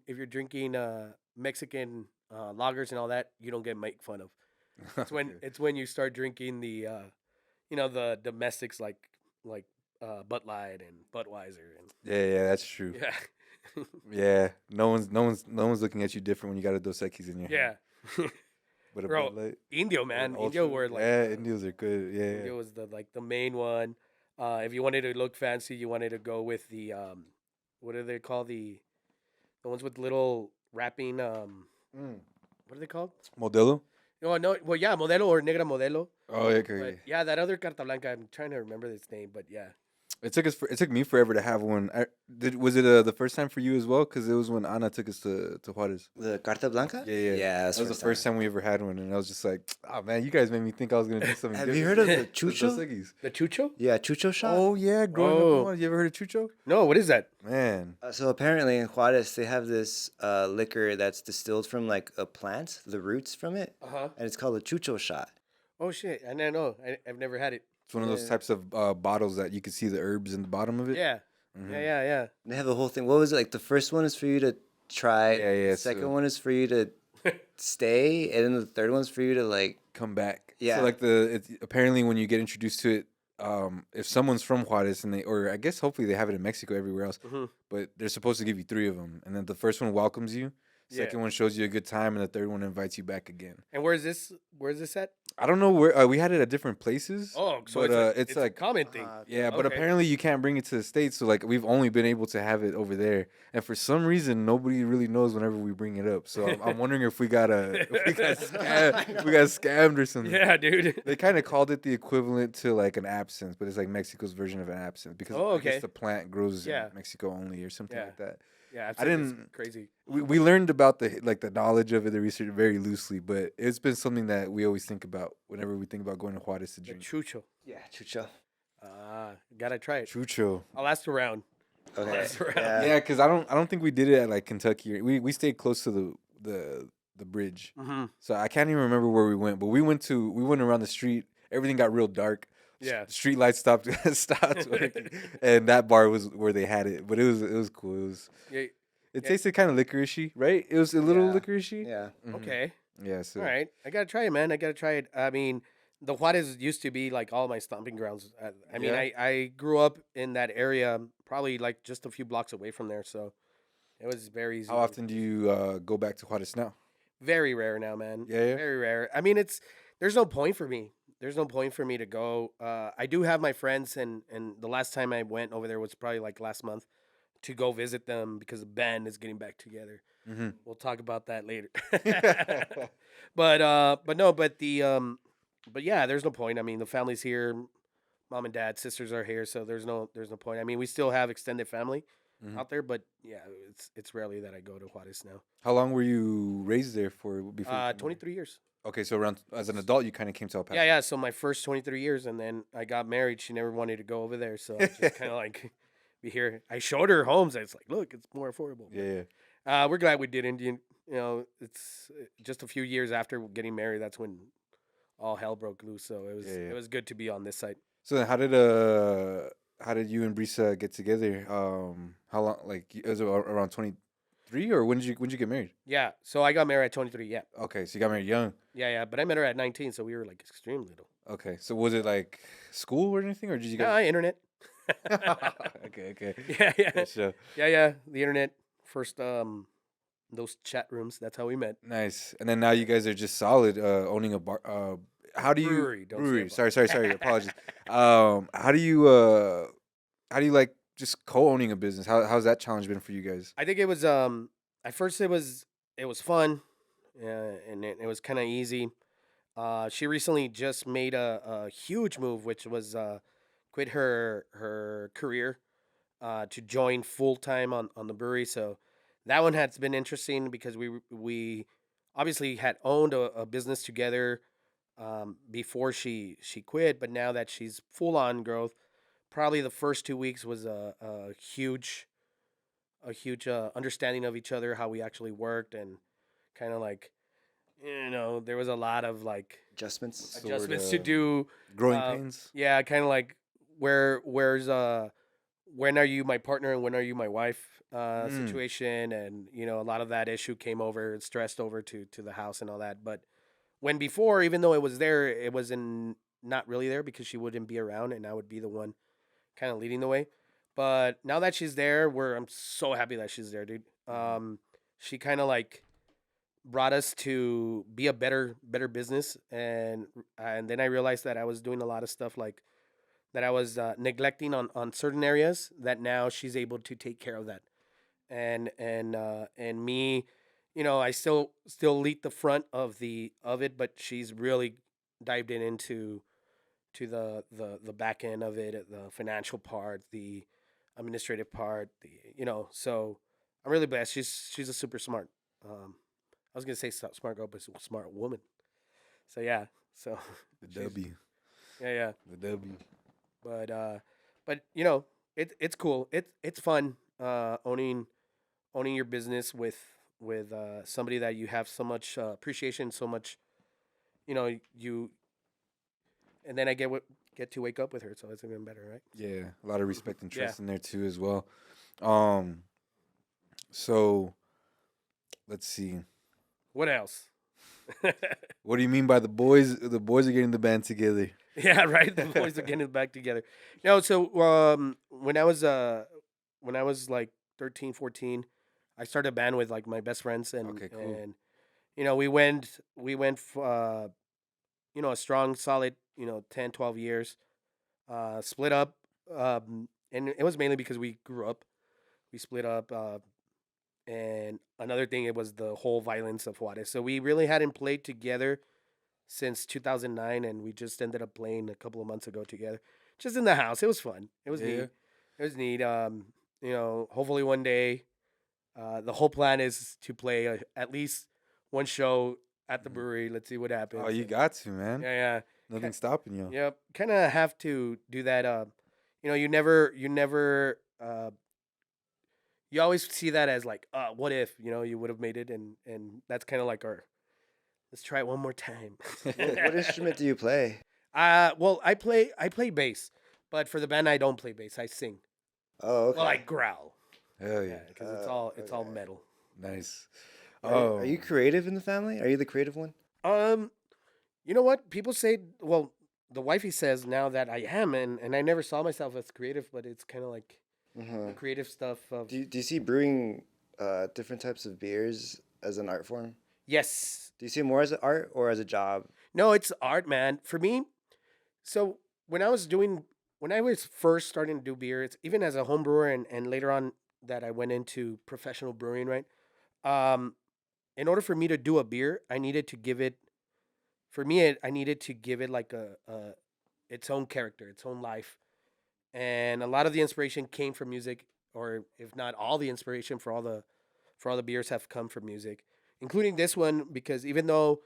[SPEAKER 3] Mexican lagers and all that, you don't get made fun of.
[SPEAKER 1] Okay.
[SPEAKER 3] It's when you start drinking the the domestics like Bud Light and Budweiser and
[SPEAKER 1] Yeah, that's true.
[SPEAKER 3] yeah.
[SPEAKER 1] Yeah, no one's looking at you different when you got a Dos Equis in your hand.
[SPEAKER 3] Yeah.
[SPEAKER 1] But a
[SPEAKER 3] Bro,
[SPEAKER 1] Bud Light
[SPEAKER 3] Indio
[SPEAKER 1] or an
[SPEAKER 3] man,
[SPEAKER 1] Ultra.
[SPEAKER 3] Indio were like
[SPEAKER 1] Yeah, Indios are good. Yeah,
[SPEAKER 3] Indio was the main one. If you wanted to look fancy, you wanted to go with the what do they call the ones with little wrapping
[SPEAKER 1] Mm.
[SPEAKER 3] what are they called?
[SPEAKER 1] Modelo.
[SPEAKER 3] No, well yeah, Modelo or Negra Modelo.
[SPEAKER 1] Oh, yeah, okay.
[SPEAKER 3] But yeah, that other Carta Blanca, I'm trying to remember its name, but yeah.
[SPEAKER 1] It took me forever to have one. Was it the first time for you as well? Because it was when Ana took us to Juarez.
[SPEAKER 2] The Carta Blanca?
[SPEAKER 1] Yeah.
[SPEAKER 2] Yeah,
[SPEAKER 1] That was the first time we ever had one, and I was just like, "Oh man, you guys made me think I was gonna do something."
[SPEAKER 2] Have you
[SPEAKER 1] different."
[SPEAKER 2] heard of the
[SPEAKER 1] Dos
[SPEAKER 2] Chucho?
[SPEAKER 1] Equis.
[SPEAKER 3] The Chucho?
[SPEAKER 2] Yeah, Chucho shot.
[SPEAKER 1] Oh yeah, growing up,
[SPEAKER 3] Oh.
[SPEAKER 1] in Juarez, you ever heard of Chucho?
[SPEAKER 3] No, what is that?
[SPEAKER 1] Man,
[SPEAKER 2] So apparently in Juarez they have this liquor that's distilled from like a plant, the roots from it,
[SPEAKER 3] Uh-huh.
[SPEAKER 2] and it's called a Chucho shot.
[SPEAKER 3] Oh shit. I don't know. I've never had it.
[SPEAKER 1] it's one of those
[SPEAKER 2] Yeah.
[SPEAKER 1] types of bottles that you can see the herbs in the bottom of it.
[SPEAKER 3] Yeah.
[SPEAKER 1] Mhm.
[SPEAKER 3] Yeah.
[SPEAKER 2] They have a whole thing. What was it like? The first one is for you to try.
[SPEAKER 1] Yeah,
[SPEAKER 2] The second
[SPEAKER 1] so-
[SPEAKER 2] one is for you to stay, and then the third one's for you to like.
[SPEAKER 1] Come back.
[SPEAKER 2] Yeah.
[SPEAKER 1] So like apparently when you get introduced to it, if someone's from Juarez and or I guess hopefully they have it in Mexico everywhere else,
[SPEAKER 3] Mhm.
[SPEAKER 1] but they're supposed to give you 3 of them, and then the first one welcomes you,
[SPEAKER 3] Yeah.
[SPEAKER 1] second one shows you a good time, and the third one invites you back again.
[SPEAKER 3] And where's this at?
[SPEAKER 1] I don't know where we had it at different places.
[SPEAKER 3] Oh, so
[SPEAKER 1] but
[SPEAKER 3] it's
[SPEAKER 1] like
[SPEAKER 3] a common thing.
[SPEAKER 1] yeah, but
[SPEAKER 3] Okay.
[SPEAKER 1] apparently you can't bring it to the States, so like we've only been able to have it over there, and for some reason nobody really knows whenever we bring it up. So I'm wondering if we got scammed or something.
[SPEAKER 3] Yeah, dude.
[SPEAKER 1] They kind of called it the equivalent to like an absinthe, but it's like Mexico's version of an absinthe because
[SPEAKER 3] Oh,
[SPEAKER 1] I guess
[SPEAKER 3] okay.
[SPEAKER 1] the plant grows
[SPEAKER 3] Yeah.
[SPEAKER 1] in Mexico only or something
[SPEAKER 3] Yeah.
[SPEAKER 1] like that.
[SPEAKER 3] Yeah,
[SPEAKER 1] I didn't-
[SPEAKER 3] crazy.
[SPEAKER 1] We learned about the knowledge of it, the research very loosely, but it's been something that we always think about whenever we think about going to Juarez to
[SPEAKER 3] The
[SPEAKER 1] drink.
[SPEAKER 3] Chucho.
[SPEAKER 2] Yeah, Chucho.
[SPEAKER 3] Gotta try it.
[SPEAKER 1] Chucho.
[SPEAKER 3] I'll ask around.
[SPEAKER 2] Okay.
[SPEAKER 3] That's right.
[SPEAKER 1] Yeah, because I don't think we did it at like Kentucky. We stayed close to the bridge,
[SPEAKER 3] Mm-hmm.
[SPEAKER 1] so I can't even remember where we went. But we went around the street. Everything got real dark.
[SPEAKER 3] Yeah.
[SPEAKER 1] Street lights stopped working, and that bar was where they had it. But it was cool.
[SPEAKER 3] Yeah.
[SPEAKER 1] It
[SPEAKER 3] Yeah.
[SPEAKER 1] tasted kind of licoricey, right? It was a little
[SPEAKER 2] Yeah.
[SPEAKER 1] licoricey.
[SPEAKER 2] Yeah.
[SPEAKER 1] Mhm.
[SPEAKER 3] Okay.
[SPEAKER 1] Yeah. So
[SPEAKER 3] All right. I gotta try it, man. I gotta try it. I mean, the Juarez used to be like all my stomping grounds. I mean,
[SPEAKER 1] Yeah.
[SPEAKER 3] I grew up in that area, probably like just a few blocks away from there, so it was very easy.
[SPEAKER 1] how often do you go back to Juarez now?
[SPEAKER 3] Very rare now, man.
[SPEAKER 1] Yeah.
[SPEAKER 3] Very rare. I mean, there's no point for me. There's no point for me to go. I do have my friends, and the last time I went over there was probably like last month to go visit them because the band is getting back together.
[SPEAKER 1] Mm-hmm.
[SPEAKER 3] We'll talk about that later. but no, but yeah, there's no point. I mean, the family's here, mom and dad, sisters are here, so there's no point. I mean, we still have extended family
[SPEAKER 1] Mhm.
[SPEAKER 3] out there, but yeah, it's rarely that I go to Juarez now.
[SPEAKER 1] How long were you raised there for before? you came over?
[SPEAKER 3] 23 years.
[SPEAKER 1] Okay, so around as an adult, you kind of came to El Paso.
[SPEAKER 3] Yeah. So my first 23 years, and then I got married. She never wanted to go over there, so I just kind of like be here. I showed her homes. It's like, look, it's more affordable.
[SPEAKER 1] Yeah.
[SPEAKER 3] We're glad we did Indian. You know, it's just a few years after getting married. That's when all hell broke loose. So
[SPEAKER 1] Yeah.
[SPEAKER 3] it was good to be on this side.
[SPEAKER 1] So then how did you and Brisa get together? How long? Like it was around 23, or when did you get married?
[SPEAKER 3] Yeah. So I got married at 23. Yeah.
[SPEAKER 1] Okay, so you got married young.
[SPEAKER 3] Yeah. But I met her at 19, so we were like extremely little.
[SPEAKER 1] Okay, so was it like school or anything, or did you
[SPEAKER 3] Yeah,
[SPEAKER 1] guys?
[SPEAKER 3] internet.
[SPEAKER 1] Okay.
[SPEAKER 3] Yeah.
[SPEAKER 1] Good show.
[SPEAKER 3] Yeah. The internet. First, those chat rooms. That's how we met.
[SPEAKER 1] Nice. And then now you guys are just solid owning a bar. How do you
[SPEAKER 3] Brewery, don't say
[SPEAKER 1] brewery?
[SPEAKER 3] bar.
[SPEAKER 1] Sorry. Apologies. How do you like just co-owning a business? How's that challenge been for you guys?
[SPEAKER 3] I think it was at first it was fun, and it was kind of easy. She recently just made a huge move, which was quit her career to join full time on the brewery. So that one has been interesting because we obviously had owned a business together before she quit, but now that she's full on growth, probably the first 2 weeks was a huge understanding of each other, how we actually worked, and kind of like there was a lot of like
[SPEAKER 2] Adjustments.
[SPEAKER 3] adjustments to
[SPEAKER 1] Sorta
[SPEAKER 3] do.
[SPEAKER 1] growing pains.
[SPEAKER 3] Yeah, kind of like where's when are you my partner and when are you my wife
[SPEAKER 1] Mm.
[SPEAKER 3] situation, and a lot of that issue came over, stressed over to the house and all that. But when before, even though it was there, it was in not really there because she wouldn't be around and I would be the one kind of leading the way. But now that she's there, I'm so happy that she's there, dude. She kind of like brought us to be a better business, and then I realized that I was doing a lot of stuff like that I was neglecting on certain areas that now she's able to take care of that, and me, I still lead the front of it, but she's really dived into to the back end of it, the financial part, the administrative part, so I'm really blessed. She's a super smart. I was gonna say smart girl, but smart woman. So yeah, so
[SPEAKER 1] The
[SPEAKER 3] she's
[SPEAKER 1] W.
[SPEAKER 3] yeah.
[SPEAKER 1] The W.
[SPEAKER 3] But it's cool. It's fun owning your business with somebody that you have so much appreciation, so much you, and then I get to wake up with her, so it's even better, right?
[SPEAKER 1] Yeah, a lot of respect and
[SPEAKER 3] Yeah.
[SPEAKER 1] trust in there too as well. Um, so let's see.
[SPEAKER 3] What else?
[SPEAKER 1] What do you mean by the boys? The boys are getting the band together.
[SPEAKER 3] Yeah, right. The boys are getting back together. No, so when I was like 13, 14, I started a band with like my best friends, and
[SPEAKER 1] Okay, cool.
[SPEAKER 3] and we went a strong solid 10, 12 years. Split up, and it was mainly because we grew up. We split up, and another thing, it was the whole violence of Juarez. So we really hadn't played together since 2009, and we just ended up playing a couple of months ago together, just in the house. It was fun. It was
[SPEAKER 1] Yeah.
[SPEAKER 3] neat. It was neat. Hopefully one day, the whole plan is to play at least one show at the brewery. Let's see what happens.
[SPEAKER 1] Oh, you got to, man.
[SPEAKER 3] Yeah,
[SPEAKER 1] Nothing's stopping you.
[SPEAKER 3] yep. Kind of have to do that. You always see that as like, what if you would have made it, and that's kind of like our, let's try it one more time.
[SPEAKER 2] What instrument do you play?
[SPEAKER 3] Well, I play bass, but for the band I don't play bass. I sing.
[SPEAKER 2] Oh, okay.
[SPEAKER 3] Well, I growl.
[SPEAKER 1] Hell yeah.
[SPEAKER 3] Because it's all metal.
[SPEAKER 1] Nice.
[SPEAKER 2] Are you creative in the family? Are you the creative one?
[SPEAKER 3] You know what? People say, well, the wifey says now that I am, and I never saw myself as creative, but it's kind of like the creative stuff of.
[SPEAKER 2] Do you see brewing different types of beers as an art form?
[SPEAKER 3] Yes.
[SPEAKER 2] Do you see it more as an art or as a job?
[SPEAKER 3] No, it's art, man. For me, so when I was first starting to do beer, it's even as a home brewer, and later on that I went into professional brewing, right? Um, in order for me to do a beer, I needed to give it, for me, I needed to give it like a its own character, its own life. And a lot of the inspiration came from music, or if not all the inspiration for all the beers have come from music, including this one, because even though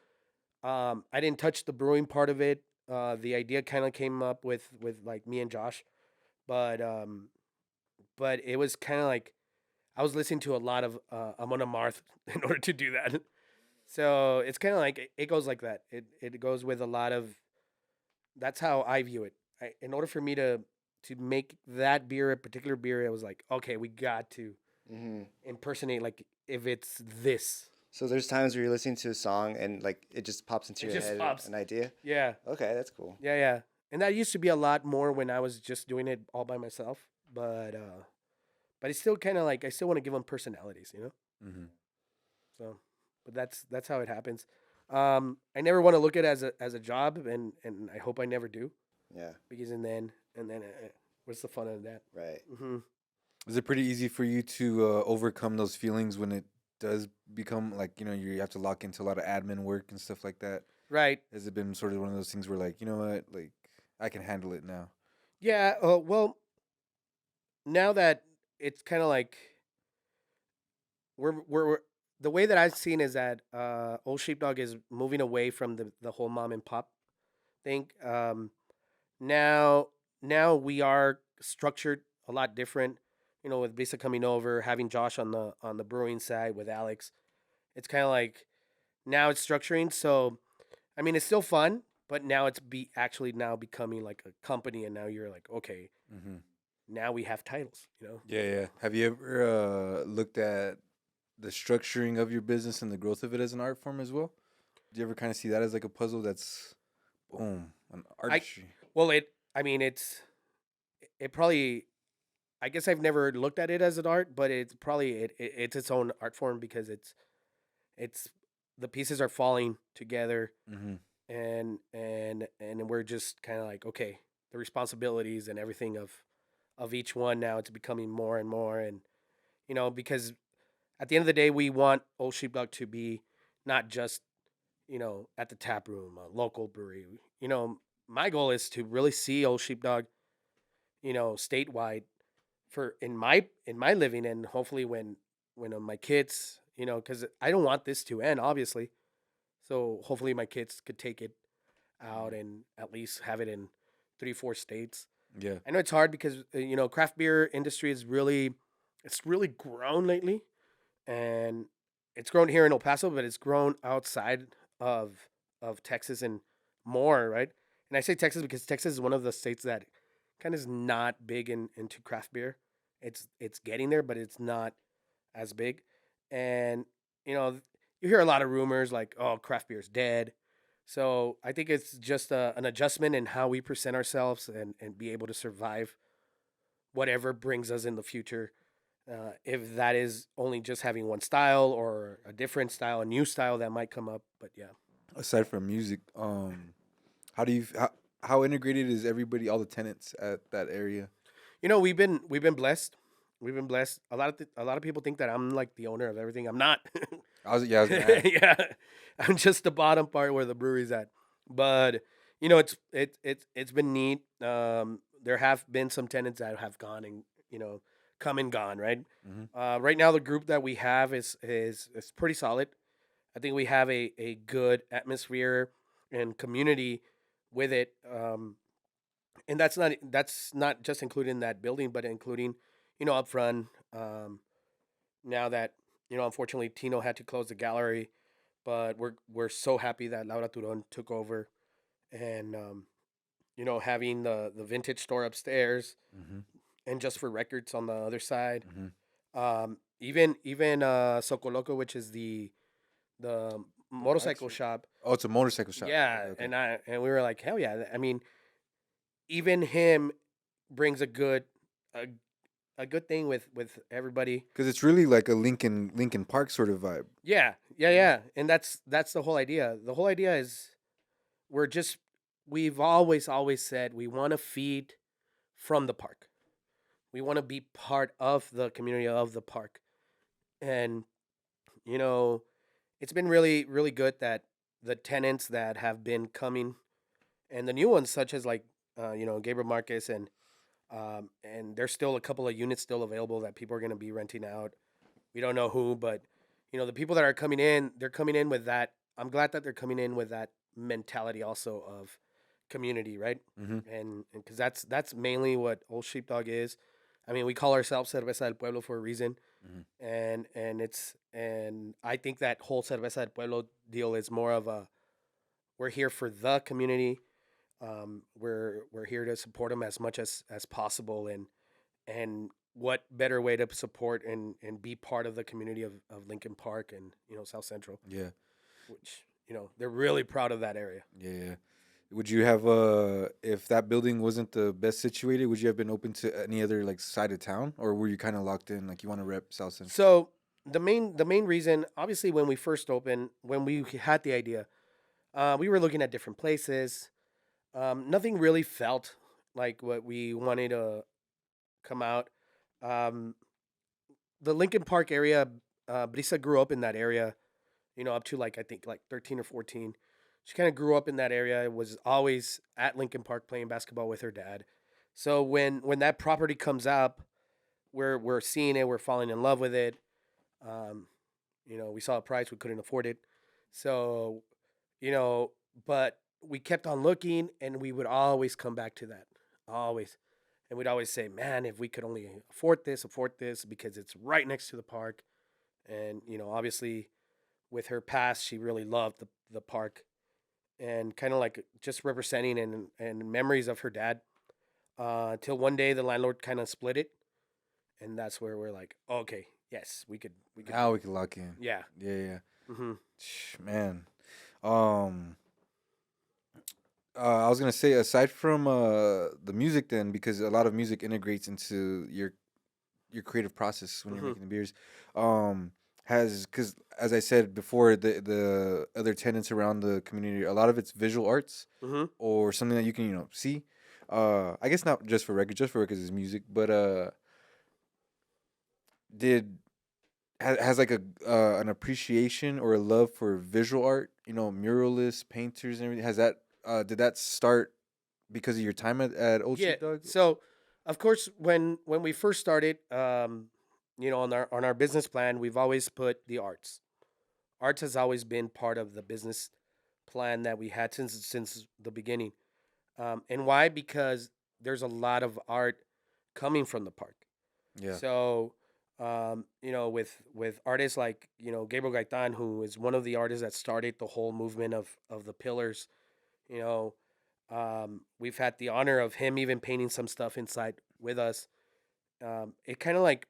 [SPEAKER 3] I didn't touch the brewing part of it, the idea kind of came up with like me and Josh, but but it was kind of like I was listening to a lot of Amon Amarth in order to do that. So it's kind of like it goes like that. It goes with a lot of. That's how I view it. In order for me to make that beer, a particular beer, it was like, okay, we got to impersonate, like, if it's this.
[SPEAKER 2] So there's times where you're listening to a song and like it just pops into
[SPEAKER 3] It
[SPEAKER 2] your
[SPEAKER 3] just
[SPEAKER 2] head,
[SPEAKER 3] pops.
[SPEAKER 2] an idea.
[SPEAKER 3] Yeah,
[SPEAKER 2] Okay, that's cool.
[SPEAKER 3] yeah. And that used to be a lot more when I was just doing it all by myself. But it's still kind of like I still want to give them personalities.
[SPEAKER 1] Mm-hmm.
[SPEAKER 3] So, but that's how it happens. I never want to look at it as a job, and I hope I never do,
[SPEAKER 2] Yeah,
[SPEAKER 3] because and then what's the fun of that?
[SPEAKER 2] right.
[SPEAKER 3] Mm-hmm.
[SPEAKER 1] Is it pretty easy for you to overcome those feelings when it does become like, you have to lock into a lot of admin work and stuff like that?
[SPEAKER 3] Right.
[SPEAKER 1] Has it been sort of one of those things where, like, you know what, like, I can handle it now?
[SPEAKER 3] Yeah. Well, now that it's kind of like we're the way that I've seen is that Old Sheepdog is moving away from the whole mom and pop thing. Now now we are structured a lot different. With Brisa coming over, having Josh on the brewing side with Alex, it's kind of like now it's structuring. So, I mean, it's still fun, but now it's actually now becoming like a company, and now you're like, okay,
[SPEAKER 1] Mm-hmm.
[SPEAKER 3] now we have titles, you know?
[SPEAKER 1] Yeah, yeah. Have you ever looked at the structuring of your business and the growth of it as an art form as well? Do you ever kind of see that as like a puzzle that's boom, an
[SPEAKER 3] I,
[SPEAKER 1] artistry?
[SPEAKER 3] well, I mean, it probably, I guess I've never looked at it as an art, but it's probably, it's its own art form because it's, the pieces are falling together
[SPEAKER 1] Mm-hmm.
[SPEAKER 3] and we're just kind of like, okay, the responsibilities and everything of each one now it's becoming more and more. And, because at the end of the day, we want Old Sheepdog to be not just, at the tap room, a local brewery. My goal is to really see Old Sheepdog, statewide for in my living, and hopefully when my kids, because I don't want this to end, obviously. So hopefully my kids could take it out and at least have it in 3-4 states.
[SPEAKER 1] Yeah.
[SPEAKER 3] I know it's hard because craft beer industry it's really grown lately, and it's grown here in El Paso, but it's grown outside of Texas and more, right? And I say Texas because Texas is one of the states that kind of is not big into craft beer. It's getting there, but it's not as big. And you know, you hear a lot of rumors like, "Oh, craft beer is dead." So I think it's just an adjustment in how we present ourselves and be able to survive whatever brings us in the future. If that is only just having one style or a different style, a new style that might come up. But yeah,
[SPEAKER 1] Aside from music, how do you how integrated is everybody, all the tenants at that area?
[SPEAKER 3] we've been blessed. We've been blessed. A lot of people think that I'm like the owner of everything. I'm not.
[SPEAKER 1] I was gonna ask.
[SPEAKER 3] Yeah, I'm just the bottom part where the brewery's at. But it's been neat. There have been some tenants that have gone and come and gone. Right.
[SPEAKER 1] Mm-hmm.
[SPEAKER 3] Right now the group that we have is pretty solid. I think we have a good atmosphere and community with it. And that's not just including that building, but including up front. Now that unfortunately Tino had to close the gallery, but we're so happy that Laura Turon took over, and having the vintage store upstairs,
[SPEAKER 1] Mm-hmm.
[SPEAKER 3] and just for records on the other side.
[SPEAKER 1] Mm-hmm.
[SPEAKER 3] Even Socoloco, which is the motorcycle shop.
[SPEAKER 1] Oh, it's a motorcycle shop.
[SPEAKER 3] Yeah,
[SPEAKER 1] Okay, okay.
[SPEAKER 3] and we were like, hell yeah! I mean, even him brings a, a good thing with everybody.
[SPEAKER 1] Because it's really like a Lincoln Park sort of vibe.
[SPEAKER 3] Yeah, yeah, yeah, and that's the whole idea. The whole idea is we're just we've always said we want to feed from the park. We want to be part of the community of the park, and you know, it's been really good that the tenants that have been coming and the new ones, such as like Gabriel Marquez, and there's still a couple of units still available that people are going to be renting out. We don't know who, but the people that are coming in, they're coming in with that. I'm glad that they're coming in with that mentality also of community, right?
[SPEAKER 1] Mm-hmm.
[SPEAKER 3] And because that's mainly what Old Sheepdog is. I mean, we call ourselves Cerveza del Pueblo for a reason,
[SPEAKER 1] Mm-hmm.
[SPEAKER 3] and I think that whole Cerveza del Pueblo deal is more of a we're here for the community. We're here to support them as much as possible, and what better way to support and be part of the community of Lincoln Park and South Central,
[SPEAKER 1] Yeah,
[SPEAKER 3] which they're really proud of that area.
[SPEAKER 1] yeah, yeah. Would you have if that building wasn't the best situated, would you have been open to any other like side of town, or were you kind of locked in, like you want to rep South Central?
[SPEAKER 3] So the main reason, obviously, when we first opened, when we had the idea, we were looking at different places. Nothing really felt like what we wanted to come out. Um, the Lincoln Park area, Brisa grew up in that area, up to like I think like 13 or 14. She kind of grew up in that area. Was always at Lincoln Park playing basketball with her dad. So when that property comes up, we're seeing it. We're falling in love with it. Um, we saw a price, we couldn't afford it. So, you know, but we kept on looking, and we would always come back to that. Always. And we'd always say, man, if we could only afford this, because it's right next to the park. And, obviously with her past, she really loved the park, and kind of like just representing and memories of her dad. Till one day the landlord kind of split it, and that's where we're like, okay, yes, we could
[SPEAKER 1] Now we can lock in.
[SPEAKER 3] yeah.
[SPEAKER 1] Yeah, yeah.
[SPEAKER 3] Hmm.
[SPEAKER 1] Man. Um I was gonna say, aside from the music, then, because a lot of music integrates into your creative process when you're
[SPEAKER 3] Hmm.
[SPEAKER 1] making the beers, um, has, because as I said before, the other tenants around the community, a lot of it's visual arts
[SPEAKER 3] Hmm.
[SPEAKER 1] or something that you can see. I guess not just for records is music, but did has like a an appreciation or a love for visual art, muralists, painters, and everything. Has that did that start because of your time at Old
[SPEAKER 3] Yeah.
[SPEAKER 1] Sheepdog?
[SPEAKER 3] So, of course, when we first started, on our business plan, we've always put the arts. Arts has always been part of the business plan that we had since the beginning. And why? Because there's a lot of art coming from the park.
[SPEAKER 1] Yeah.
[SPEAKER 3] So, with artists like Gabriel Gaitan, who is one of the artists that started the whole movement of the pillars. You know, we've had the honor of him even painting some stuff inside with us. It kind of like,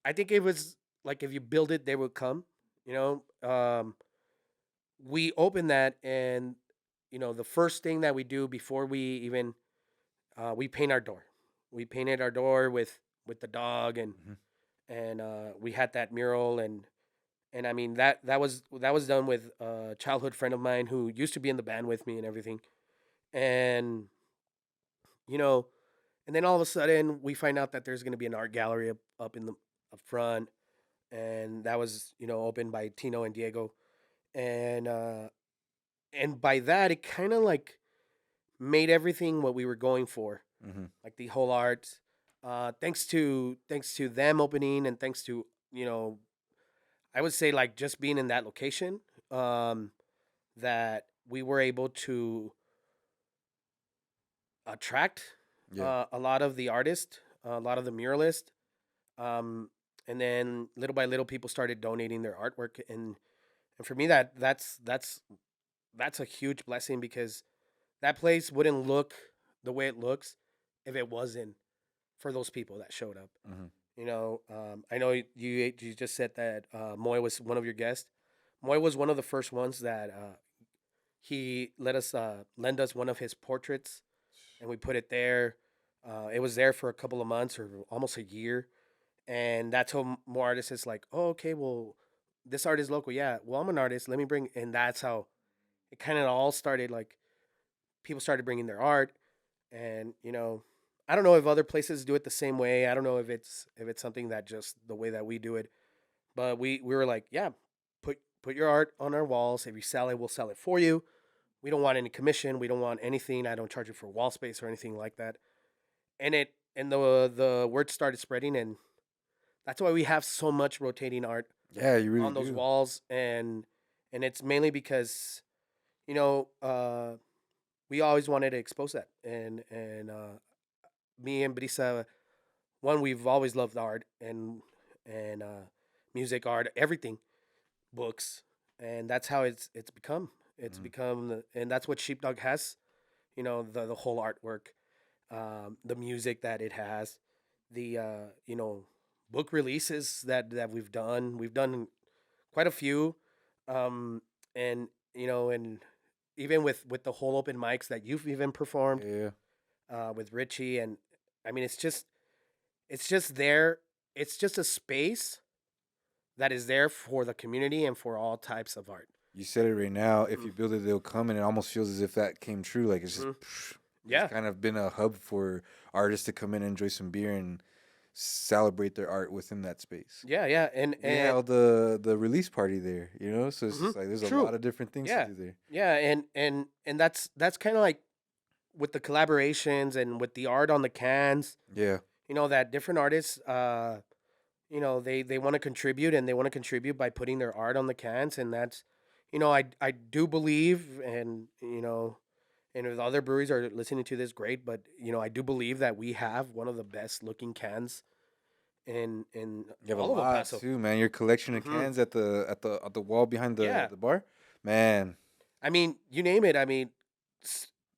[SPEAKER 3] I think it was like, if you build it, they will come. You we open that, and the first thing that we do before we even we paint our door. We painted our door with the dog,
[SPEAKER 1] Mhm.
[SPEAKER 3] and we had that mural, and I mean that was done with a childhood friend of mine who used to be in the band with me and everything, and you know, and then all of a sudden we find out that there's going to be an art gallery up in the up front, and that was opened by Tino and Diego, and by that it kind of like made everything what we were going for,
[SPEAKER 1] Mhm.
[SPEAKER 3] like the whole art. Thanks to them opening, and thanks to I would say, like, just being in that location, um, that we were able to attract
[SPEAKER 1] Yeah.
[SPEAKER 3] a lot of the artists, a lot of the muralists, um, and then little by little, people started donating their artwork, and for me, that's a huge blessing, because that place wouldn't look the way it looks if it wasn't for those people that showed up.
[SPEAKER 1] Mhm.
[SPEAKER 3] I know you just said that Moy was one of your guests. Moy was one of the first ones that he let us lend us one of his portraits, and we put it there. It was there for a couple of months or almost a year, and that's how more artists is like, oh, okay, well, this art is local, yeah. Well, I'm an artist. Let me bring, and that's how it kind of all started. Like, people started bringing their art, and I don't know if other places do it the same way. I don't know if it's something that just the way that we do it, but we were like, yeah, put your art on our walls. If you sell it, we'll sell it for you. We don't want any commission. We don't want anything. I don't charge you for wall space or anything like that. And the word started spreading, and that's why we have so much rotating art
[SPEAKER 1] Yeah, you really
[SPEAKER 3] on those
[SPEAKER 1] do.
[SPEAKER 3] walls, and it's mainly because you know uh, we always wanted to expose that, and me and Brisa, one, we've always loved art and music, art, everything, books, and that's how it's become. It's
[SPEAKER 1] Mhm.
[SPEAKER 3] become, and that's what Sheepdog has. The whole artwork, the music that it has, the book releases that we've done. We've done quite a few, um, and and even with the whole open mics that you've even performed
[SPEAKER 1] Yeah.
[SPEAKER 3] with Richie, and I mean it's just there. It's just a space that is there for the community and for all types of art.
[SPEAKER 1] You said it right now. If
[SPEAKER 3] Mm.
[SPEAKER 1] you build it, they'll come, and it almost feels as if that came true. Like it's just,
[SPEAKER 3] Hmm.
[SPEAKER 1] it's
[SPEAKER 3] Yeah,
[SPEAKER 1] kind of been a hub for artists to come in and enjoy some beer and celebrate their art within that space.
[SPEAKER 3] yeah, yeah, and
[SPEAKER 1] We held the release party there, so it's
[SPEAKER 3] mhm,
[SPEAKER 1] just like there's a
[SPEAKER 3] true.
[SPEAKER 1] lot of different things to
[SPEAKER 3] Yeah,
[SPEAKER 1] do there.
[SPEAKER 3] yeah, and that's kind of like with the collaborations and with the art on the cans.
[SPEAKER 1] Yeah.
[SPEAKER 3] That different artists, they want to contribute, and they want to contribute by putting their art on the cans, and that's, I do believe, and if other breweries are listening to this, great, but I do believe that we have one of the best looking cans in
[SPEAKER 1] You have a
[SPEAKER 3] all of El
[SPEAKER 1] lot
[SPEAKER 3] Paso.
[SPEAKER 1] too, man. Your collection of
[SPEAKER 3] Hmm.
[SPEAKER 1] cans at the wall behind
[SPEAKER 3] Yeah,
[SPEAKER 1] the bar, man.
[SPEAKER 3] I mean, you name it. I mean,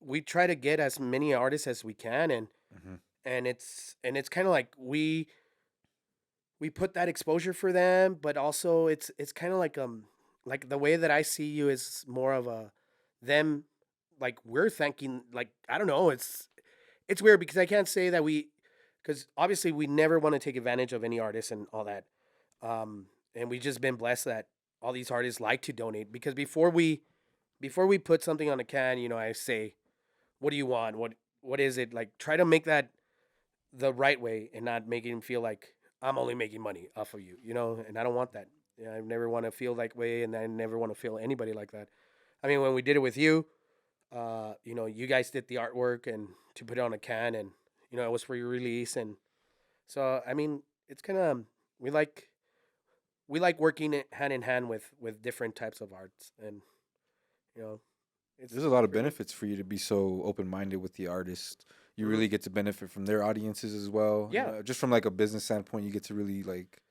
[SPEAKER 3] we try to get as many artists as we can,
[SPEAKER 1] Hmm.
[SPEAKER 3] and it's kind of like we put that exposure for them, but also it's kind of like the way that I see you is more of a them, like we're thanking, like I don't know, it's weird because I can't say that because obviously we never want to take advantage of any artists and all that, and we just been blessed that all these artists like to donate because before we put something on a can, I say, what do you want, what is it, like try to make that the right way and not making him feel like I'm only making money off of you, and I don't want that. Yeah, I never want to feel that way, and I never want to feel anybody like that. I mean, when we did it with you, you guys did the artwork and to put it on a can, and it was for your release, and so I mean, it's kind of we like we like working hand in hand with different types of arts, and you know,
[SPEAKER 1] There's a lot
[SPEAKER 3] it's
[SPEAKER 1] of
[SPEAKER 3] really
[SPEAKER 1] benefits for you to be so open minded with the artist. You
[SPEAKER 3] hmm
[SPEAKER 1] really get to benefit from their audiences as well. You
[SPEAKER 3] yeah.
[SPEAKER 1] know, just from like a business standpoint, you get to really like.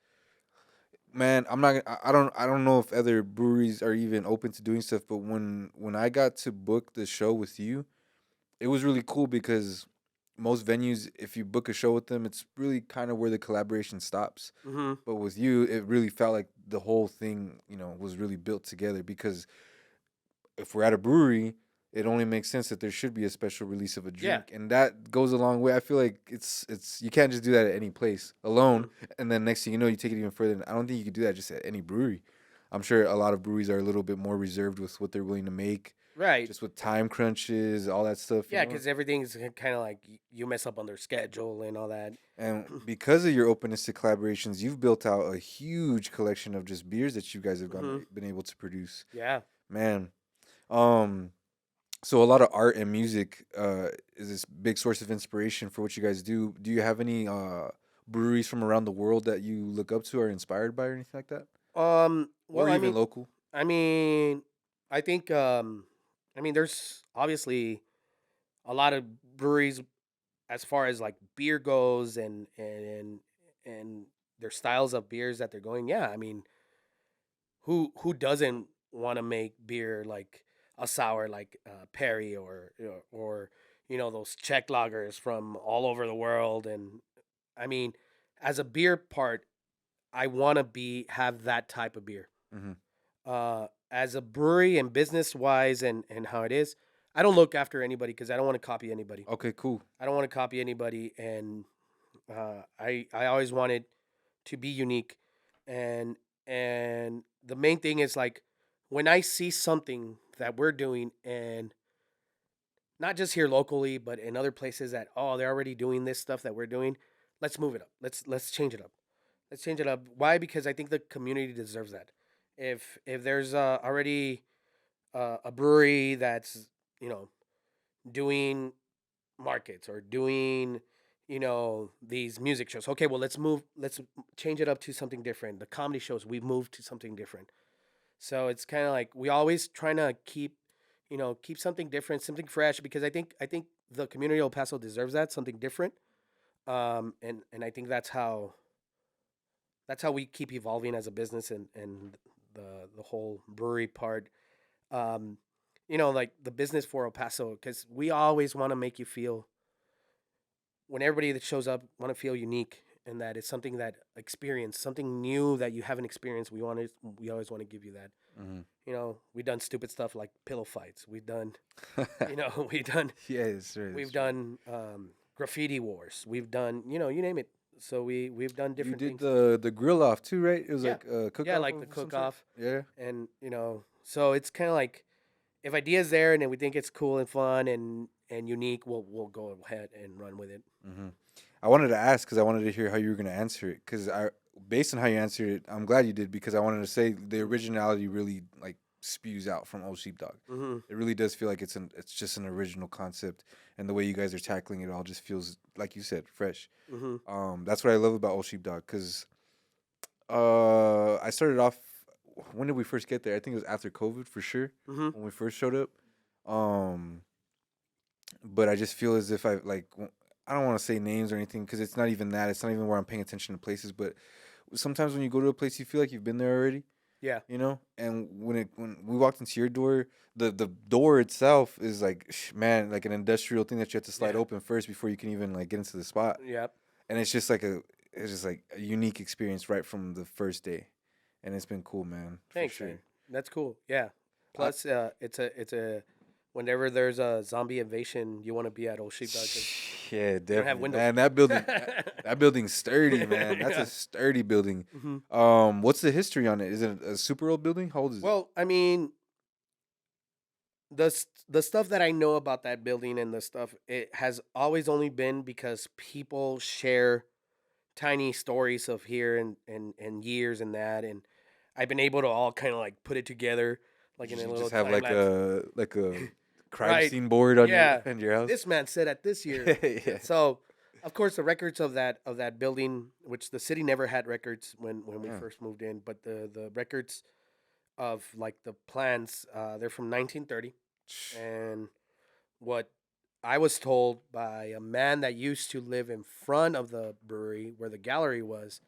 [SPEAKER 1] Man, I'm not. I don't know if other breweries are even open to doing stuff. But when I got to book the show with you, it was really cool because most venues, if you book a show with them, it's really kind of where the collaboration stops.
[SPEAKER 3] Hmm.
[SPEAKER 1] But with you, it really felt like the whole thing, was really built together because if we're at a brewery, it only makes sense that there should be a special release of a
[SPEAKER 3] Yeah.
[SPEAKER 1] drink, and that goes a long way. I feel like it's you can't just do that at any place
[SPEAKER 3] Hmm.
[SPEAKER 1] alone, and then next thing you know, you take it even further. And I don't think you could do that just at any brewery. I'm sure a lot of breweries are a little bit more reserved with what they're willing to make,
[SPEAKER 3] Right.
[SPEAKER 1] just with time crunches, all that stuff.
[SPEAKER 3] Yeah, because everything's kind of like you mess up on their schedule and all that.
[SPEAKER 1] And because of your openness to collaborations, you've built out a huge collection of just beers that you guys have
[SPEAKER 3] Hmm.
[SPEAKER 1] been able to produce.
[SPEAKER 3] Yeah.
[SPEAKER 1] Man, um, so a lot of art and music is this big source of inspiration for what you guys do. Do you have any breweries from around the world that you look up to or inspired by or anything like that, or
[SPEAKER 3] Well, I
[SPEAKER 1] even
[SPEAKER 3] mean,
[SPEAKER 1] local?
[SPEAKER 3] I mean, I think, there's obviously a lot of breweries as far as like beer goes, and their styles of beers that they're going. Yeah, I mean, who doesn't want to make beer like a sour like Perry or those Czech lagers from all over the world, and I mean, as a beer part, I want to be have that type of beer.
[SPEAKER 1] Hmm.
[SPEAKER 3] As a brewery and business wise, and how it is, I don't look after anybody because I don't want to copy anybody.
[SPEAKER 1] Okay, cool.
[SPEAKER 3] I don't want to copy anybody, and I always wanted to be unique, and the main thing is like when I see something that we're doing, and not just here locally, but in other places that they're already doing this stuff that we're doing, let's move it up. Let's change it up. Let's change it up. Why? Because I think the community deserves that. If there's already a brewery that's you know doing markets or doing these music shows, okay, well let's change it up to something different. The comedy shows, we've moved to something different. So it's kind of like we always trying to keep something different, something fresh, because I think the community of El Paso deserves that, something different. And I think that's how we keep evolving as a business, and the whole brewery part. um like the business for El Paso, because we always want to make you feel, when everybody that shows up, want to feel unique, and that it's something that experience something new that you haven't experienced. We always want to give you that.
[SPEAKER 1] Hmm.
[SPEAKER 3] We've done stupid stuff like pillow fights. We've done you know we've done
[SPEAKER 1] Yes, right.
[SPEAKER 3] we've
[SPEAKER 1] That's right.
[SPEAKER 3] done graffiti wars. We've done, you name it. So we've done
[SPEAKER 1] You
[SPEAKER 3] different
[SPEAKER 1] did
[SPEAKER 3] things.
[SPEAKER 1] the grill off too, right? It was
[SPEAKER 3] Yeah.
[SPEAKER 1] like a cook
[SPEAKER 3] Yeah,
[SPEAKER 1] off
[SPEAKER 3] like the
[SPEAKER 1] of some
[SPEAKER 3] cook
[SPEAKER 1] sort.
[SPEAKER 3] off.
[SPEAKER 1] Yeah.
[SPEAKER 3] And so it's kind of like, if ideas there and then we think it's cool and fun and unique, we'll go ahead and run with it.
[SPEAKER 1] Hmm. I wanted to ask because I wanted to hear how you were going to answer it. Because based on how you answered it, I'm glad you did because I wanted to say the originality really like spews out from Old Sheepdog.
[SPEAKER 3] Mm-hmm.
[SPEAKER 1] It really does feel like it's just an original concept, and the way you guys are tackling it all just feels like you said fresh.
[SPEAKER 3] Mm-hmm.
[SPEAKER 1] That's what I love about Old Sheepdog because I started off. When did we first get there? I think it was after COVID for sure
[SPEAKER 3] Mm-hmm.
[SPEAKER 1] when we first showed up. Um, but I just feel as if I don't want to say names or anything because it's not even that. It's not even where I'm paying attention to places. But sometimes when you go to a place, you feel like you've been there already.
[SPEAKER 3] Yeah.
[SPEAKER 1] You know, and when we walked into your door, the door itself is like man, like an industrial thing that you have to slide
[SPEAKER 3] Yeah.
[SPEAKER 1] open first before you can even like get into the spot.
[SPEAKER 3] Yep.
[SPEAKER 1] And it's just like a unique experience right from the first day, and it's been cool, man.
[SPEAKER 3] Thanks,
[SPEAKER 1] for sure.
[SPEAKER 3] man. That's cool. Yeah. Plus, it's a whenever there's a zombie invasion, you want to be at Old Sheepdog. 'Cause
[SPEAKER 1] Yeah,
[SPEAKER 3] don't have
[SPEAKER 1] definitely,
[SPEAKER 3] windows.
[SPEAKER 1] man. That building's sturdy, man. That's
[SPEAKER 3] Yeah.
[SPEAKER 1] a sturdy building.
[SPEAKER 3] Mhm.
[SPEAKER 1] What's the history on it? Is it a super old building? How old is it?
[SPEAKER 3] Well, I mean, the stuff that I know about that building and the stuff, it has always only been because people share tiny stories of here and years and that, and I've been able to all kind of like put it together like in a
[SPEAKER 1] You
[SPEAKER 3] little
[SPEAKER 1] just have
[SPEAKER 3] time lapse.
[SPEAKER 1] like a crime
[SPEAKER 3] Right.
[SPEAKER 1] scene board on
[SPEAKER 3] Yeah.
[SPEAKER 1] your house.
[SPEAKER 3] This man said at this year.
[SPEAKER 1] Yeah.
[SPEAKER 3] So, of course, the records of that building, which the city never had records when we
[SPEAKER 1] Yeah.
[SPEAKER 3] first moved in, but the records of like the plans, they're from 1930, and what I was told by a man that used to live in front of the brewery where the gallery was,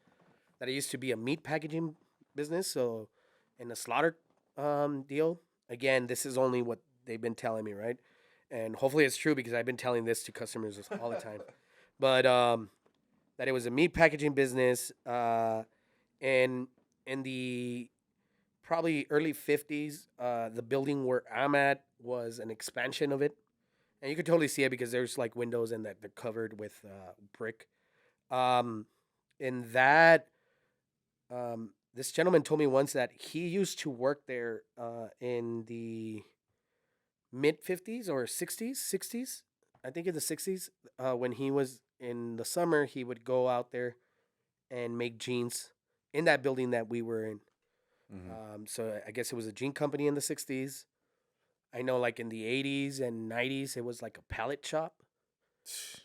[SPEAKER 3] that it used to be a meat packaging business, so in a slaughter deal. Again, this is only what they've been telling me, right? And hopefully it's true because I've been telling this to customers all the time. But that it was a meat packaging business, and in the probably early 50s, the building where I'm at was an expansion of it. And you could totally see it because there's like windows and that they're covered with brick. Um, in that, this gentleman told me once that he used to work there in the mid 50s or 60s, 60s. I think in the 60s, when he was in the summer, he would go out there and make jeans in that building that we were in. So I guess it was a jean company in the 60s. I know like in the 80s and 90s, it was like a pallet shop.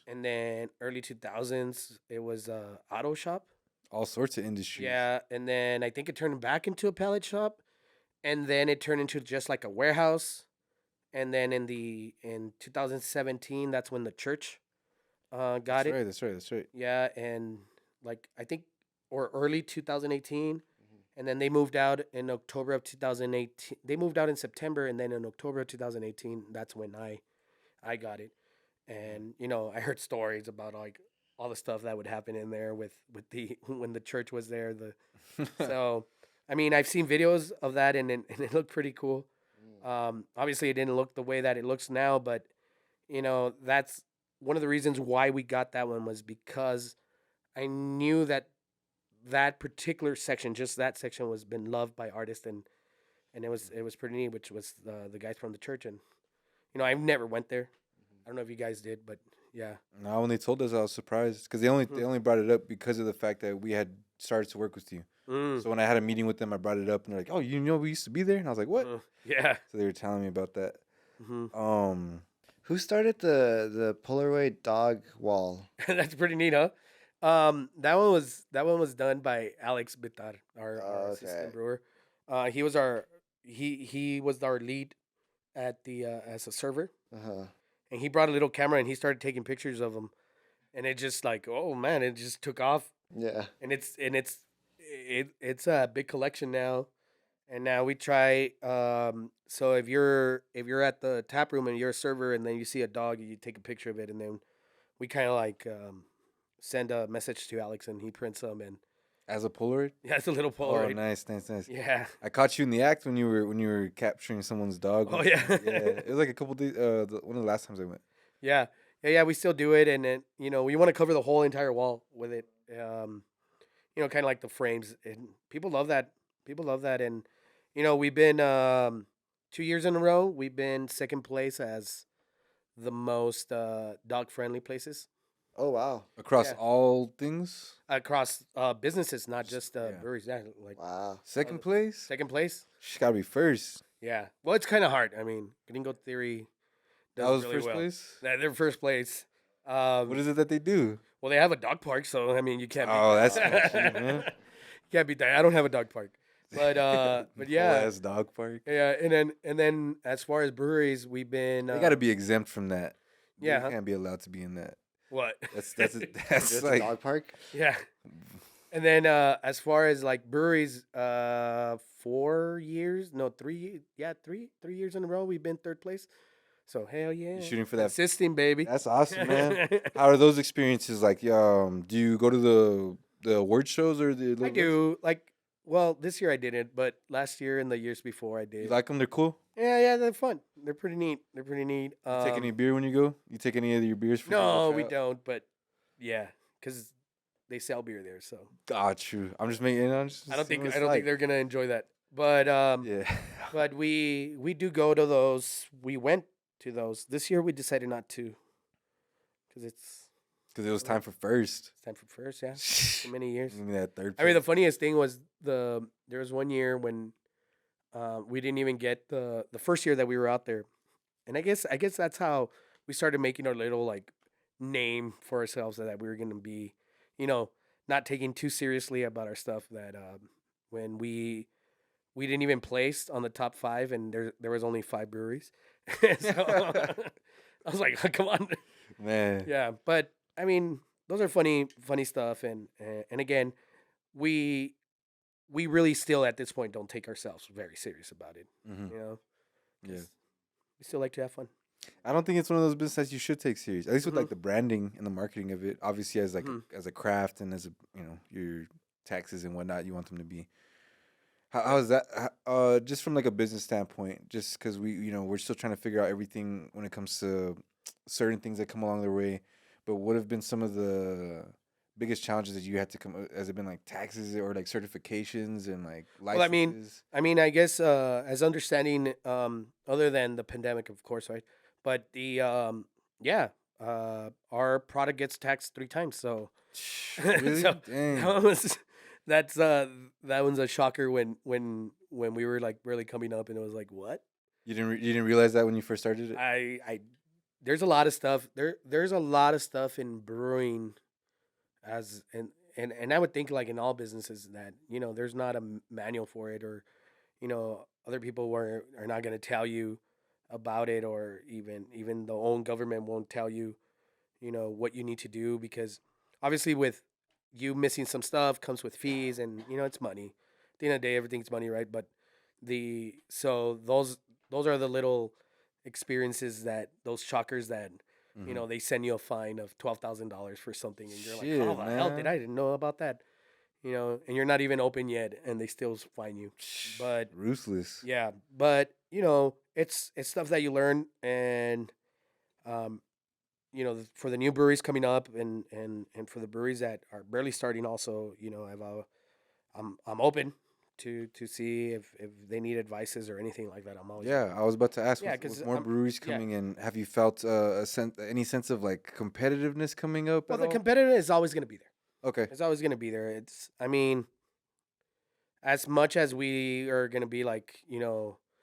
[SPEAKER 3] And then early 2000s, it was a auto shop.
[SPEAKER 1] All sorts of industries.
[SPEAKER 3] Yeah, and then I think it turned back into a pallet shop, and then it turned into just like a warehouse. And then in 2017, that's when the church got
[SPEAKER 1] That's
[SPEAKER 3] it.
[SPEAKER 1] right. That's right. That's right.
[SPEAKER 3] Yeah, and like I think or early 2018, and then they moved out in October of 2018. They moved out in September, and then in October of 2018, that's when I got it. And I heard stories about like all the stuff that would happen in there with the when the church was there. So, I mean, I've seen videos of that, and it looked pretty cool. Obviously, it didn't look the way that it looks now, but that's one of the reasons why we got that one was because I knew that particular section, just that section, was been loved by artists, and it was pretty neat, which was the guys from the church, and I've never went there. I don't know if you guys did, but yeah.
[SPEAKER 1] No, when they told us, I was surprised because they only brought it up because of the fact that we had started to work with you. So when I had a meeting with them, I brought it up, and they're like, "Oh, we used to be there," and I was like, "What?"
[SPEAKER 3] Yeah.
[SPEAKER 1] So they were telling me about that.
[SPEAKER 2] Who started the Polaroid dog wall?
[SPEAKER 3] That's pretty neat, huh? That one was done by Alex Bitar, our assistant brewer. He was our lead at the as a server, and he brought a little camera and he started taking pictures of them, and it just like, oh man, it just took off.
[SPEAKER 2] Yeah.
[SPEAKER 3] And it's a big collection now, and now we try. So if you're at the tap room and you're a server, and then you see a dog, you take a picture of it, and then we kind of like send a message to Alex, and he prints them, and
[SPEAKER 1] As a Polaroid?
[SPEAKER 3] yeah, it's a little
[SPEAKER 1] Oh,
[SPEAKER 3] Polaroid.
[SPEAKER 1] nice.
[SPEAKER 3] Yeah.
[SPEAKER 1] I caught you in the act when you were capturing someone's dog.
[SPEAKER 3] Oh yeah.
[SPEAKER 1] Yeah. It was like a couple days. One of the last times I went.
[SPEAKER 3] Yeah. We still do it, and then we want to cover the whole entire wall with it. Kind of like the frames, and people love that. And we've been 2 years in a row. We've been second place as the most dog friendly places
[SPEAKER 2] Oh wow.
[SPEAKER 1] Across
[SPEAKER 3] Yeah.
[SPEAKER 1] all things.
[SPEAKER 3] across businesses, not just
[SPEAKER 1] Yeah.
[SPEAKER 3] breweries. Yeah, like
[SPEAKER 2] Wow.
[SPEAKER 1] Second place.
[SPEAKER 3] second place.
[SPEAKER 1] She gotta be first.
[SPEAKER 3] Yeah. Well, it's kind of hard. I mean, Gringo Theory does
[SPEAKER 1] That was
[SPEAKER 3] really
[SPEAKER 1] first
[SPEAKER 3] well.
[SPEAKER 1] place.
[SPEAKER 3] Yeah, they're first place.
[SPEAKER 1] What is it that they do?
[SPEAKER 3] Well, they have a dog park, so I mean, you can't.
[SPEAKER 1] Oh,
[SPEAKER 3] beat
[SPEAKER 1] that's
[SPEAKER 3] that.
[SPEAKER 1] catchy, man.
[SPEAKER 3] You can't beat that. I don't have a dog park, but yeah,
[SPEAKER 1] Full-ass dog park.
[SPEAKER 3] yeah. And then as far as breweries, we've been.
[SPEAKER 1] They gotta be exempt from that.
[SPEAKER 3] Yeah,
[SPEAKER 1] They
[SPEAKER 3] huh?
[SPEAKER 1] can't be allowed to be in that.
[SPEAKER 3] What?
[SPEAKER 1] That's
[SPEAKER 2] Is it the
[SPEAKER 1] like
[SPEAKER 2] dog park?
[SPEAKER 3] Yeah. And then as far as like breweries, 4 years, no, 3 years in a row we've been third place. So hell
[SPEAKER 1] you're
[SPEAKER 3] yeah,
[SPEAKER 1] shooting for that.
[SPEAKER 3] consistent baby.
[SPEAKER 1] That's awesome, man. How are those experiences? Like, do you go to the award shows or the
[SPEAKER 3] I
[SPEAKER 1] events?
[SPEAKER 3] do like. Well, this year I didn't, but last year and the years before I
[SPEAKER 1] You
[SPEAKER 3] did.
[SPEAKER 1] like them? They're cool.
[SPEAKER 3] Yeah, they're fun. They're pretty neat. They're pretty neat.
[SPEAKER 1] You take any beer when you go? You take any of your beers for people to
[SPEAKER 3] No,
[SPEAKER 1] try
[SPEAKER 3] we
[SPEAKER 1] out?
[SPEAKER 3] don't. But yeah, because they sell beer there, so
[SPEAKER 1] God, true. I'm just making. I'm just
[SPEAKER 3] I don't
[SPEAKER 1] seeing
[SPEAKER 3] think
[SPEAKER 1] what
[SPEAKER 3] I
[SPEAKER 1] it's
[SPEAKER 3] don't think
[SPEAKER 1] like.
[SPEAKER 3] they're gonna enjoy that. But
[SPEAKER 1] Yeah.
[SPEAKER 3] but we do go to those. We went to those this year. We decided not to because
[SPEAKER 1] Because it was time for first.
[SPEAKER 3] it's time for first. Yeah, so many years.
[SPEAKER 1] Give me that third
[SPEAKER 3] I mean, the
[SPEAKER 1] place.
[SPEAKER 3] funniest thing was there was one year when we didn't even get the first year that we were out there, and I guess that's how we started making our little like name for ourselves that we were gonna be, you know, not taking too seriously about our stuff. That when we didn't even place on the top five, and there was only 5 breweries, so I was like, come on,
[SPEAKER 1] Man.
[SPEAKER 3] yeah. But I mean, those are funny stuff, and again, we we really still at this point don't take ourselves very serious about it.
[SPEAKER 1] Hmm.
[SPEAKER 3] You know,
[SPEAKER 1] Yeah.
[SPEAKER 3] 'cause we still like to have fun.
[SPEAKER 1] I don't think it's one of those businesses you should take serious. At least with
[SPEAKER 3] Mhm.
[SPEAKER 1] like the branding and the marketing of it. Obviously, as like
[SPEAKER 3] Mhm.
[SPEAKER 1] as a craft and as a your taxes and whatnot, you want them to be. How
[SPEAKER 3] Yeah.
[SPEAKER 1] is that? Just from like a business standpoint, just because we're still trying to figure out everything when it comes to certain things that come along their way. But what have been some of the biggest challenges that you had to come? Has it been like taxes or like certifications and like
[SPEAKER 3] Well,
[SPEAKER 1] licenses?
[SPEAKER 3] I guess as understanding, other than the pandemic, of course, right? But yeah, our product gets taxed 3 times. So,
[SPEAKER 1] Really?
[SPEAKER 3] so
[SPEAKER 1] Dang.
[SPEAKER 3] that was that's that one's a shocker when we were like really coming up, and it was like, what?
[SPEAKER 1] You didn't realize that when you first started it?
[SPEAKER 3] I there's a lot of stuff there's a lot of stuff in brewing as and I would think like in all businesses that there's not a manual for it, or other people are not going to tell you about it, or even the own government won't tell you what you need to do, because obviously with you missing some stuff comes with fees, and it's money. At the end of the day, everything's money, right? But those are the little experiences, that those shockers that
[SPEAKER 1] Hmm.
[SPEAKER 3] they send you a fine of $12,000 for something, and you're like, how
[SPEAKER 1] Shit,
[SPEAKER 3] the hell did I
[SPEAKER 1] man.
[SPEAKER 3] didn't know about that? And you're not even open yet, and they still fine you. But
[SPEAKER 1] Ruthless.
[SPEAKER 3] yeah, but it's stuff that you learn, and um, for the new breweries coming up, and for the breweries that are barely starting, also, I'm open to see if they need advices or anything like that. I'm always
[SPEAKER 1] Yeah, I was about to ask
[SPEAKER 3] yeah,
[SPEAKER 1] with
[SPEAKER 3] because
[SPEAKER 1] more breweries
[SPEAKER 3] yeah.
[SPEAKER 1] coming in, have you felt any sense of like competitiveness coming up
[SPEAKER 3] Well,
[SPEAKER 1] at
[SPEAKER 3] the
[SPEAKER 1] all?
[SPEAKER 3] competitor is always going to be there.
[SPEAKER 1] Okay.
[SPEAKER 3] It's always going to be there. I mean, as much as we are going to be like,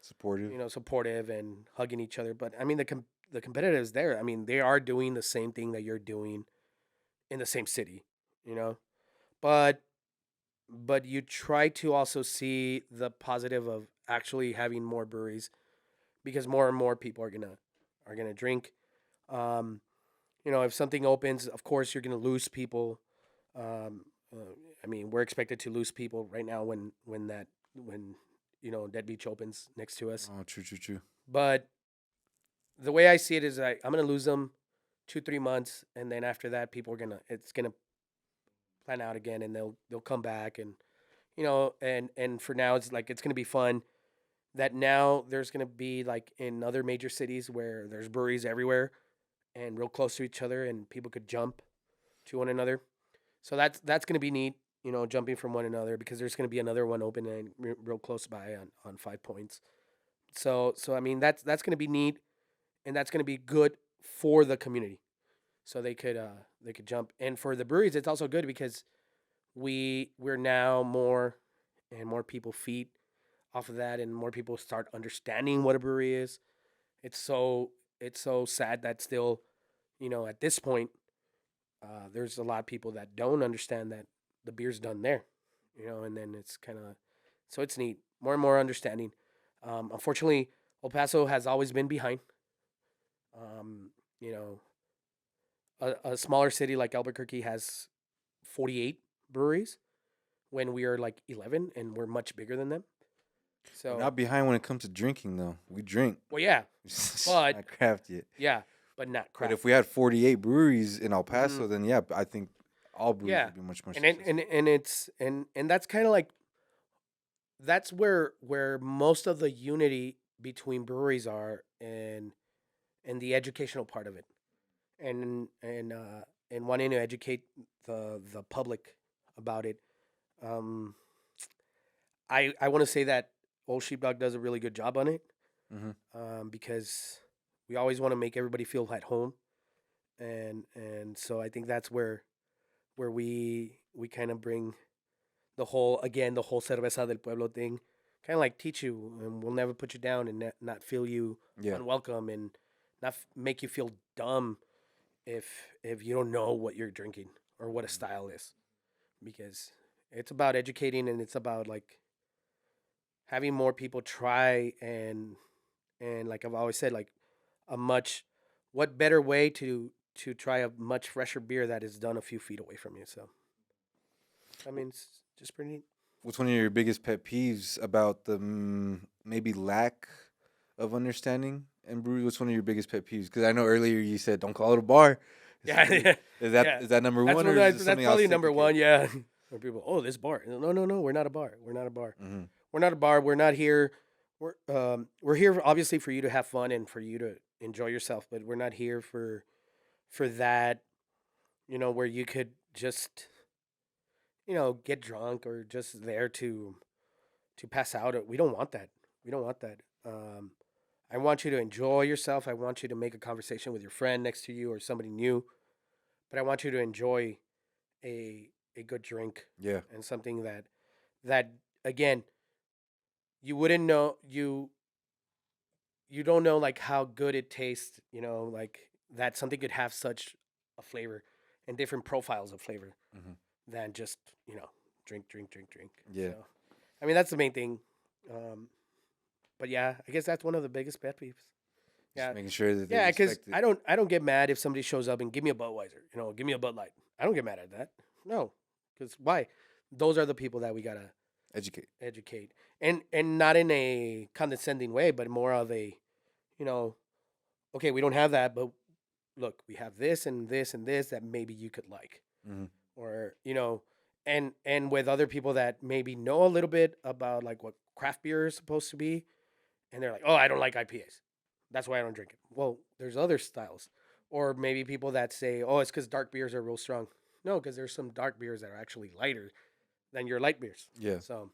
[SPEAKER 1] Supportive.
[SPEAKER 3] supportive and hugging each other. But I mean, the competitors there. I mean, they are doing the same thing that you're doing in the same city, you know. But you try to also see the positive of actually having more breweries, because more and more people are gonna drink. Um, if something opens, of course you're gonna lose people. Um, I mean, we're expected to lose people right now when Dead Beach opens next to us.
[SPEAKER 1] Oh, true, true, true.
[SPEAKER 3] But the way I see it is, I'm gonna lose them 2-3 months, and then after that, people are gonna plan out again, and they'll come back, and and for now, it's like it's gonna be fun. That now there's gonna be like in other major cities where there's breweries everywhere and real close to each other, and people could jump to one another. So that's gonna be neat. Jumping from one another, because there's gonna be another one open and real close by on 5 points. So I mean, that's gonna be neat, and that's going to be good for the community, so they could jump. And for the breweries, it's also good because we're now more and more people feed off of that, and more people start understanding what a brewery is. It's so sad that still, at this point, there's a lot of people that don't understand that the beer's done there, and then it's kind of, so it's neat, more and more understanding. Unfortunately, El Paso has always been behind. Um, you know, a smaller city like Albuquerque has 48 breweries when we are like 11 and we're much bigger than them.
[SPEAKER 1] We're
[SPEAKER 3] So,
[SPEAKER 1] not behind when it comes to drinking, though. We drink.
[SPEAKER 3] well, yeah, but
[SPEAKER 1] Not craft yet.
[SPEAKER 3] yeah, but not
[SPEAKER 1] But
[SPEAKER 3] craft.
[SPEAKER 1] if we had 48 breweries in El Paso,
[SPEAKER 3] Mhm.
[SPEAKER 1] then yeah, I think all breweries
[SPEAKER 3] Yeah,
[SPEAKER 1] would be much more
[SPEAKER 3] and
[SPEAKER 1] successful.
[SPEAKER 3] it's and that's kind of like that's where most of the unity between breweries are, and the educational part of it, and wanting to educate the public about it. Um, I want to say that Old Sheepdog does a really good job on it,
[SPEAKER 1] Hmm.
[SPEAKER 3] because we always want to make everybody feel at home, and so I think that's where we kind of bring the whole cerveza del pueblo thing, kind of like teach you, and we'll never put you down and not feel you
[SPEAKER 1] Yeah.
[SPEAKER 3] unwelcome, and not make you feel dumb if you don't know what you're drinking or what a style is, because it's about educating, and it's about like having more people try, and like I've always said, like a much what better way to try a much fresher beer that is done a few feet away from you. So I mean, it's just pretty neat.
[SPEAKER 1] What's one of your biggest pet peeves about the maybe lack of understanding in brewery? What's one of your biggest pet peeves? Because I know earlier you said don't call it a bar.
[SPEAKER 3] Yeah, yeah, yeah.
[SPEAKER 1] Is that number
[SPEAKER 3] That's
[SPEAKER 1] one,
[SPEAKER 3] one.
[SPEAKER 1] or is it
[SPEAKER 3] That's
[SPEAKER 1] something else?
[SPEAKER 3] probably
[SPEAKER 1] to take
[SPEAKER 3] number
[SPEAKER 1] into care?
[SPEAKER 3] one. Yeah. Where people, oh, this bar. No, no, no. We're not a bar. We're not a bar.
[SPEAKER 1] Mm-hmm.
[SPEAKER 3] We're not a bar. We're not here. We're here obviously for you to have fun and for you to enjoy yourself, but we're not here for that. Where you could just get drunk or just there to pass out. We don't want that. We don't want that. I want you to enjoy yourself. I want you to make a conversation with your friend next to you or somebody new, but I want you to enjoy a good drink
[SPEAKER 1] Yeah.
[SPEAKER 3] and something that again you wouldn't know you don't know like how good it tastes, like that something could have such a flavor and different profiles of flavor
[SPEAKER 1] Mm-hmm.
[SPEAKER 3] than just drink drink drink drink.
[SPEAKER 1] Yeah.
[SPEAKER 3] So I mean that's the main thing. um but yeah, I guess that's one of the biggest pet peeves.
[SPEAKER 1] Just
[SPEAKER 3] Yeah.
[SPEAKER 1] making sure that they
[SPEAKER 3] Yeah, because
[SPEAKER 1] respect it.
[SPEAKER 3] I don't get mad if somebody shows up and give me a Budweiser, give me a Bud Light. I don't get mad at that. No, because why? Those are the people that we gotta
[SPEAKER 1] Educate.
[SPEAKER 3] educate, and not in a condescending way, but more of a, you know, okay, we don't have that, but look, we have this and this and this that maybe you could like,
[SPEAKER 1] Mm-hmm.
[SPEAKER 3] or and with other people that maybe know a little bit about like what craft beer is supposed to be, and they're like, oh, I don't like IPAs. That's why I don't drink it. Well, there's other styles. Or maybe people that say, oh, it's because dark beers are real strong. No, because there's some dark beers that are actually lighter than your light beers.
[SPEAKER 1] Yeah.
[SPEAKER 3] So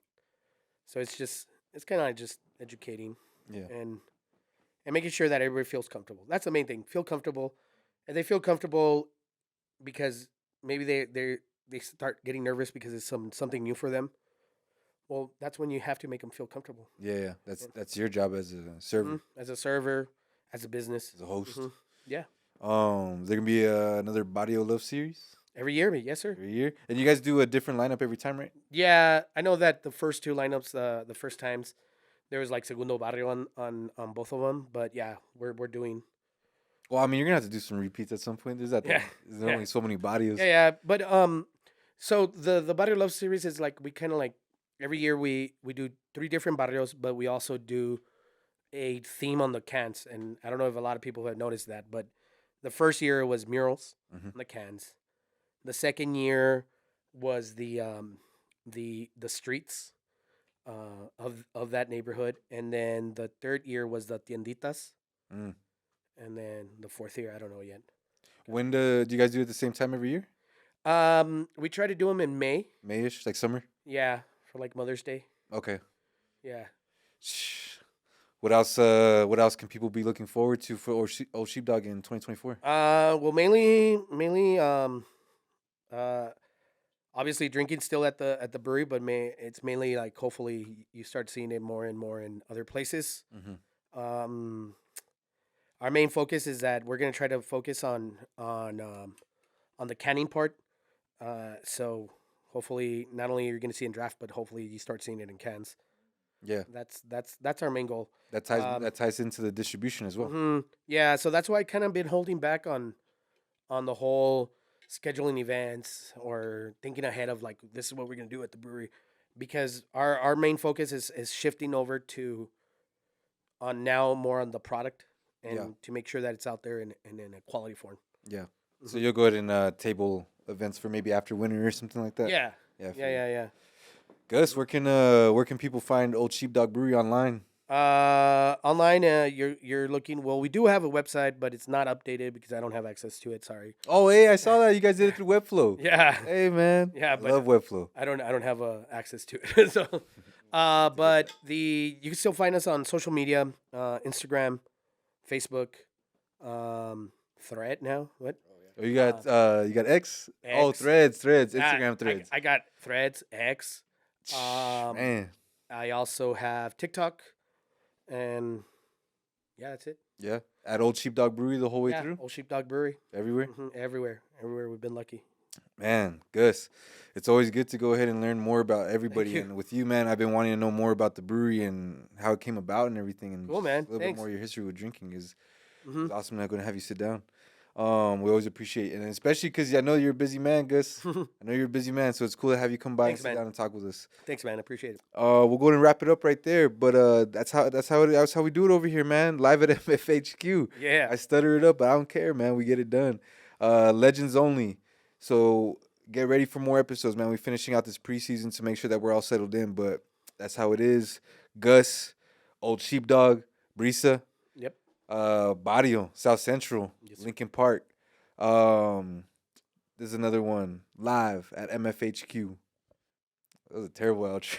[SPEAKER 3] it's kind of just educating
[SPEAKER 1] Yeah.
[SPEAKER 3] and making sure that everybody feels comfortable. That's the main thing. Feel comfortable, and they feel comfortable because maybe they start getting nervous because it's something new for them. Well, that's when you have to make them feel comfortable.
[SPEAKER 1] Yeah. Yeah. That's your job as a server,
[SPEAKER 3] As a server, as a business.
[SPEAKER 1] as a host.
[SPEAKER 3] Yeah.
[SPEAKER 1] There gonna be another Barrio Love series
[SPEAKER 3] Every year, yes, sir.
[SPEAKER 1] every year, and you guys do a different lineup every time, right?
[SPEAKER 3] Yeah, I know that the first two lineups, the first times, there was like Segundo Barrio on both of them. But yeah, we're doing.
[SPEAKER 1] Well, I mean, you're gonna have to do some repeats at some point.
[SPEAKER 3] Yeah,
[SPEAKER 1] There's
[SPEAKER 3] yeah,
[SPEAKER 1] only so many barrios.
[SPEAKER 3] yeah. But so the Barrio Love series is like we kind of like every year we do three different barrios, but we also do a theme on the cans. And I don't know if a lot of people have noticed that, but the first year was murals
[SPEAKER 1] Hmm.
[SPEAKER 3] on the cans. The second year was the streets of that neighborhood, and then the third year was the tienditas,
[SPEAKER 1] Mm.
[SPEAKER 3] and then the fourth year I don't know yet.
[SPEAKER 1] Do you guys do it at the same time every year?
[SPEAKER 3] We try to do them in May.
[SPEAKER 1] Mayish, like summer.
[SPEAKER 3] Yeah, for like Mother's Day.
[SPEAKER 1] Okay.
[SPEAKER 3] Yeah.
[SPEAKER 1] Shh. What else? What else can people be looking forward to for Old Sheepdog in 2024?
[SPEAKER 3] Well, mainly uh obviously drinking still at the brewery, but it's mainly like hopefully you start seeing it more and more in other places.
[SPEAKER 1] Hmm.
[SPEAKER 3] Um, our main focus is that we're gonna try to focus on the canning part. So hopefully not only are you gonna see it in draft, but hopefully you start seeing it in cans.
[SPEAKER 1] Yeah,
[SPEAKER 3] That's our main goal.
[SPEAKER 1] that ties into the distribution as well.
[SPEAKER 3] Yeah, so that's why I kind of been holding back on the whole scheduling events or thinking ahead of like this is what we're gonna do at the brewery, because our main focus is shifting over to on now more on the product and
[SPEAKER 1] Yeah.
[SPEAKER 3] to make sure that it's out there in a quality form.
[SPEAKER 1] Yeah. So
[SPEAKER 3] Mhm.
[SPEAKER 1] you'll go ahead and table events for maybe after winter or something like that.
[SPEAKER 3] Yeah.
[SPEAKER 1] Yeah. I feel
[SPEAKER 3] Yeah,
[SPEAKER 1] you.
[SPEAKER 3] yeah, yeah.
[SPEAKER 1] Gus, where can people find Old Sheepdog Brewery online?
[SPEAKER 3] Online, you're looking. Well, we do have a website, but it's not updated because I don't have access to it. Sorry.
[SPEAKER 1] Oh, hey, I saw that you guys did it through Webflow.
[SPEAKER 3] Yeah,
[SPEAKER 1] Hey, man,
[SPEAKER 3] yeah,
[SPEAKER 1] I
[SPEAKER 3] but
[SPEAKER 1] love Webflow.
[SPEAKER 3] I don't have access to it. So, but you can still find us on social media, Instagram, Facebook, Thread now. What?
[SPEAKER 1] Oh, you got X? Oh,
[SPEAKER 3] X.
[SPEAKER 1] Threads,
[SPEAKER 3] Ah,
[SPEAKER 1] Instagram Threads.
[SPEAKER 3] I got Threads, X.
[SPEAKER 1] Man,
[SPEAKER 3] I also have TikTok, and yeah, that's it.
[SPEAKER 1] yeah. At Old Sheepdog Brewery the whole way
[SPEAKER 3] Yeah,
[SPEAKER 1] through,
[SPEAKER 3] Old Sheepdog Brewery.
[SPEAKER 1] everywhere.
[SPEAKER 3] Everywhere we've been lucky.
[SPEAKER 1] Man, Gus, it's always good to go ahead and learn more about everybody.
[SPEAKER 3] you.
[SPEAKER 1] And with you, man, I've been wanting to know more about the brewery and how it came about and everything, and
[SPEAKER 3] Cool,
[SPEAKER 1] just
[SPEAKER 3] man.
[SPEAKER 1] a little
[SPEAKER 3] Thanks.
[SPEAKER 1] bit more of your history with drinking is
[SPEAKER 3] Hmm.
[SPEAKER 1] it's awesome. I'm going to have you sit down. We always appreciate it, and especially because I know you're a busy man, Gus. I know you're a busy man, so it's cool to have you come by
[SPEAKER 3] Thanks,
[SPEAKER 1] and sit
[SPEAKER 3] man.
[SPEAKER 1] down and talk with us.
[SPEAKER 3] Thanks, man. I appreciate it.
[SPEAKER 1] We'll go ahead and wrap it up right there. But that's how we do it over here, man. Live at MFHQ.
[SPEAKER 3] Yeah.
[SPEAKER 1] I stutter it up, but I don't care, man. We get it done. Legends only. So get ready for more episodes, man. We're finishing out this preseason to make sure that we're all settled in. But that's how it is. Gus, Old Sheepdog, Brisa,
[SPEAKER 3] Yep.
[SPEAKER 1] Barrio, South Central,
[SPEAKER 3] Yes, sir.
[SPEAKER 1] Lincoln Park. There's another one live at MFHQ. That was a terrible outro.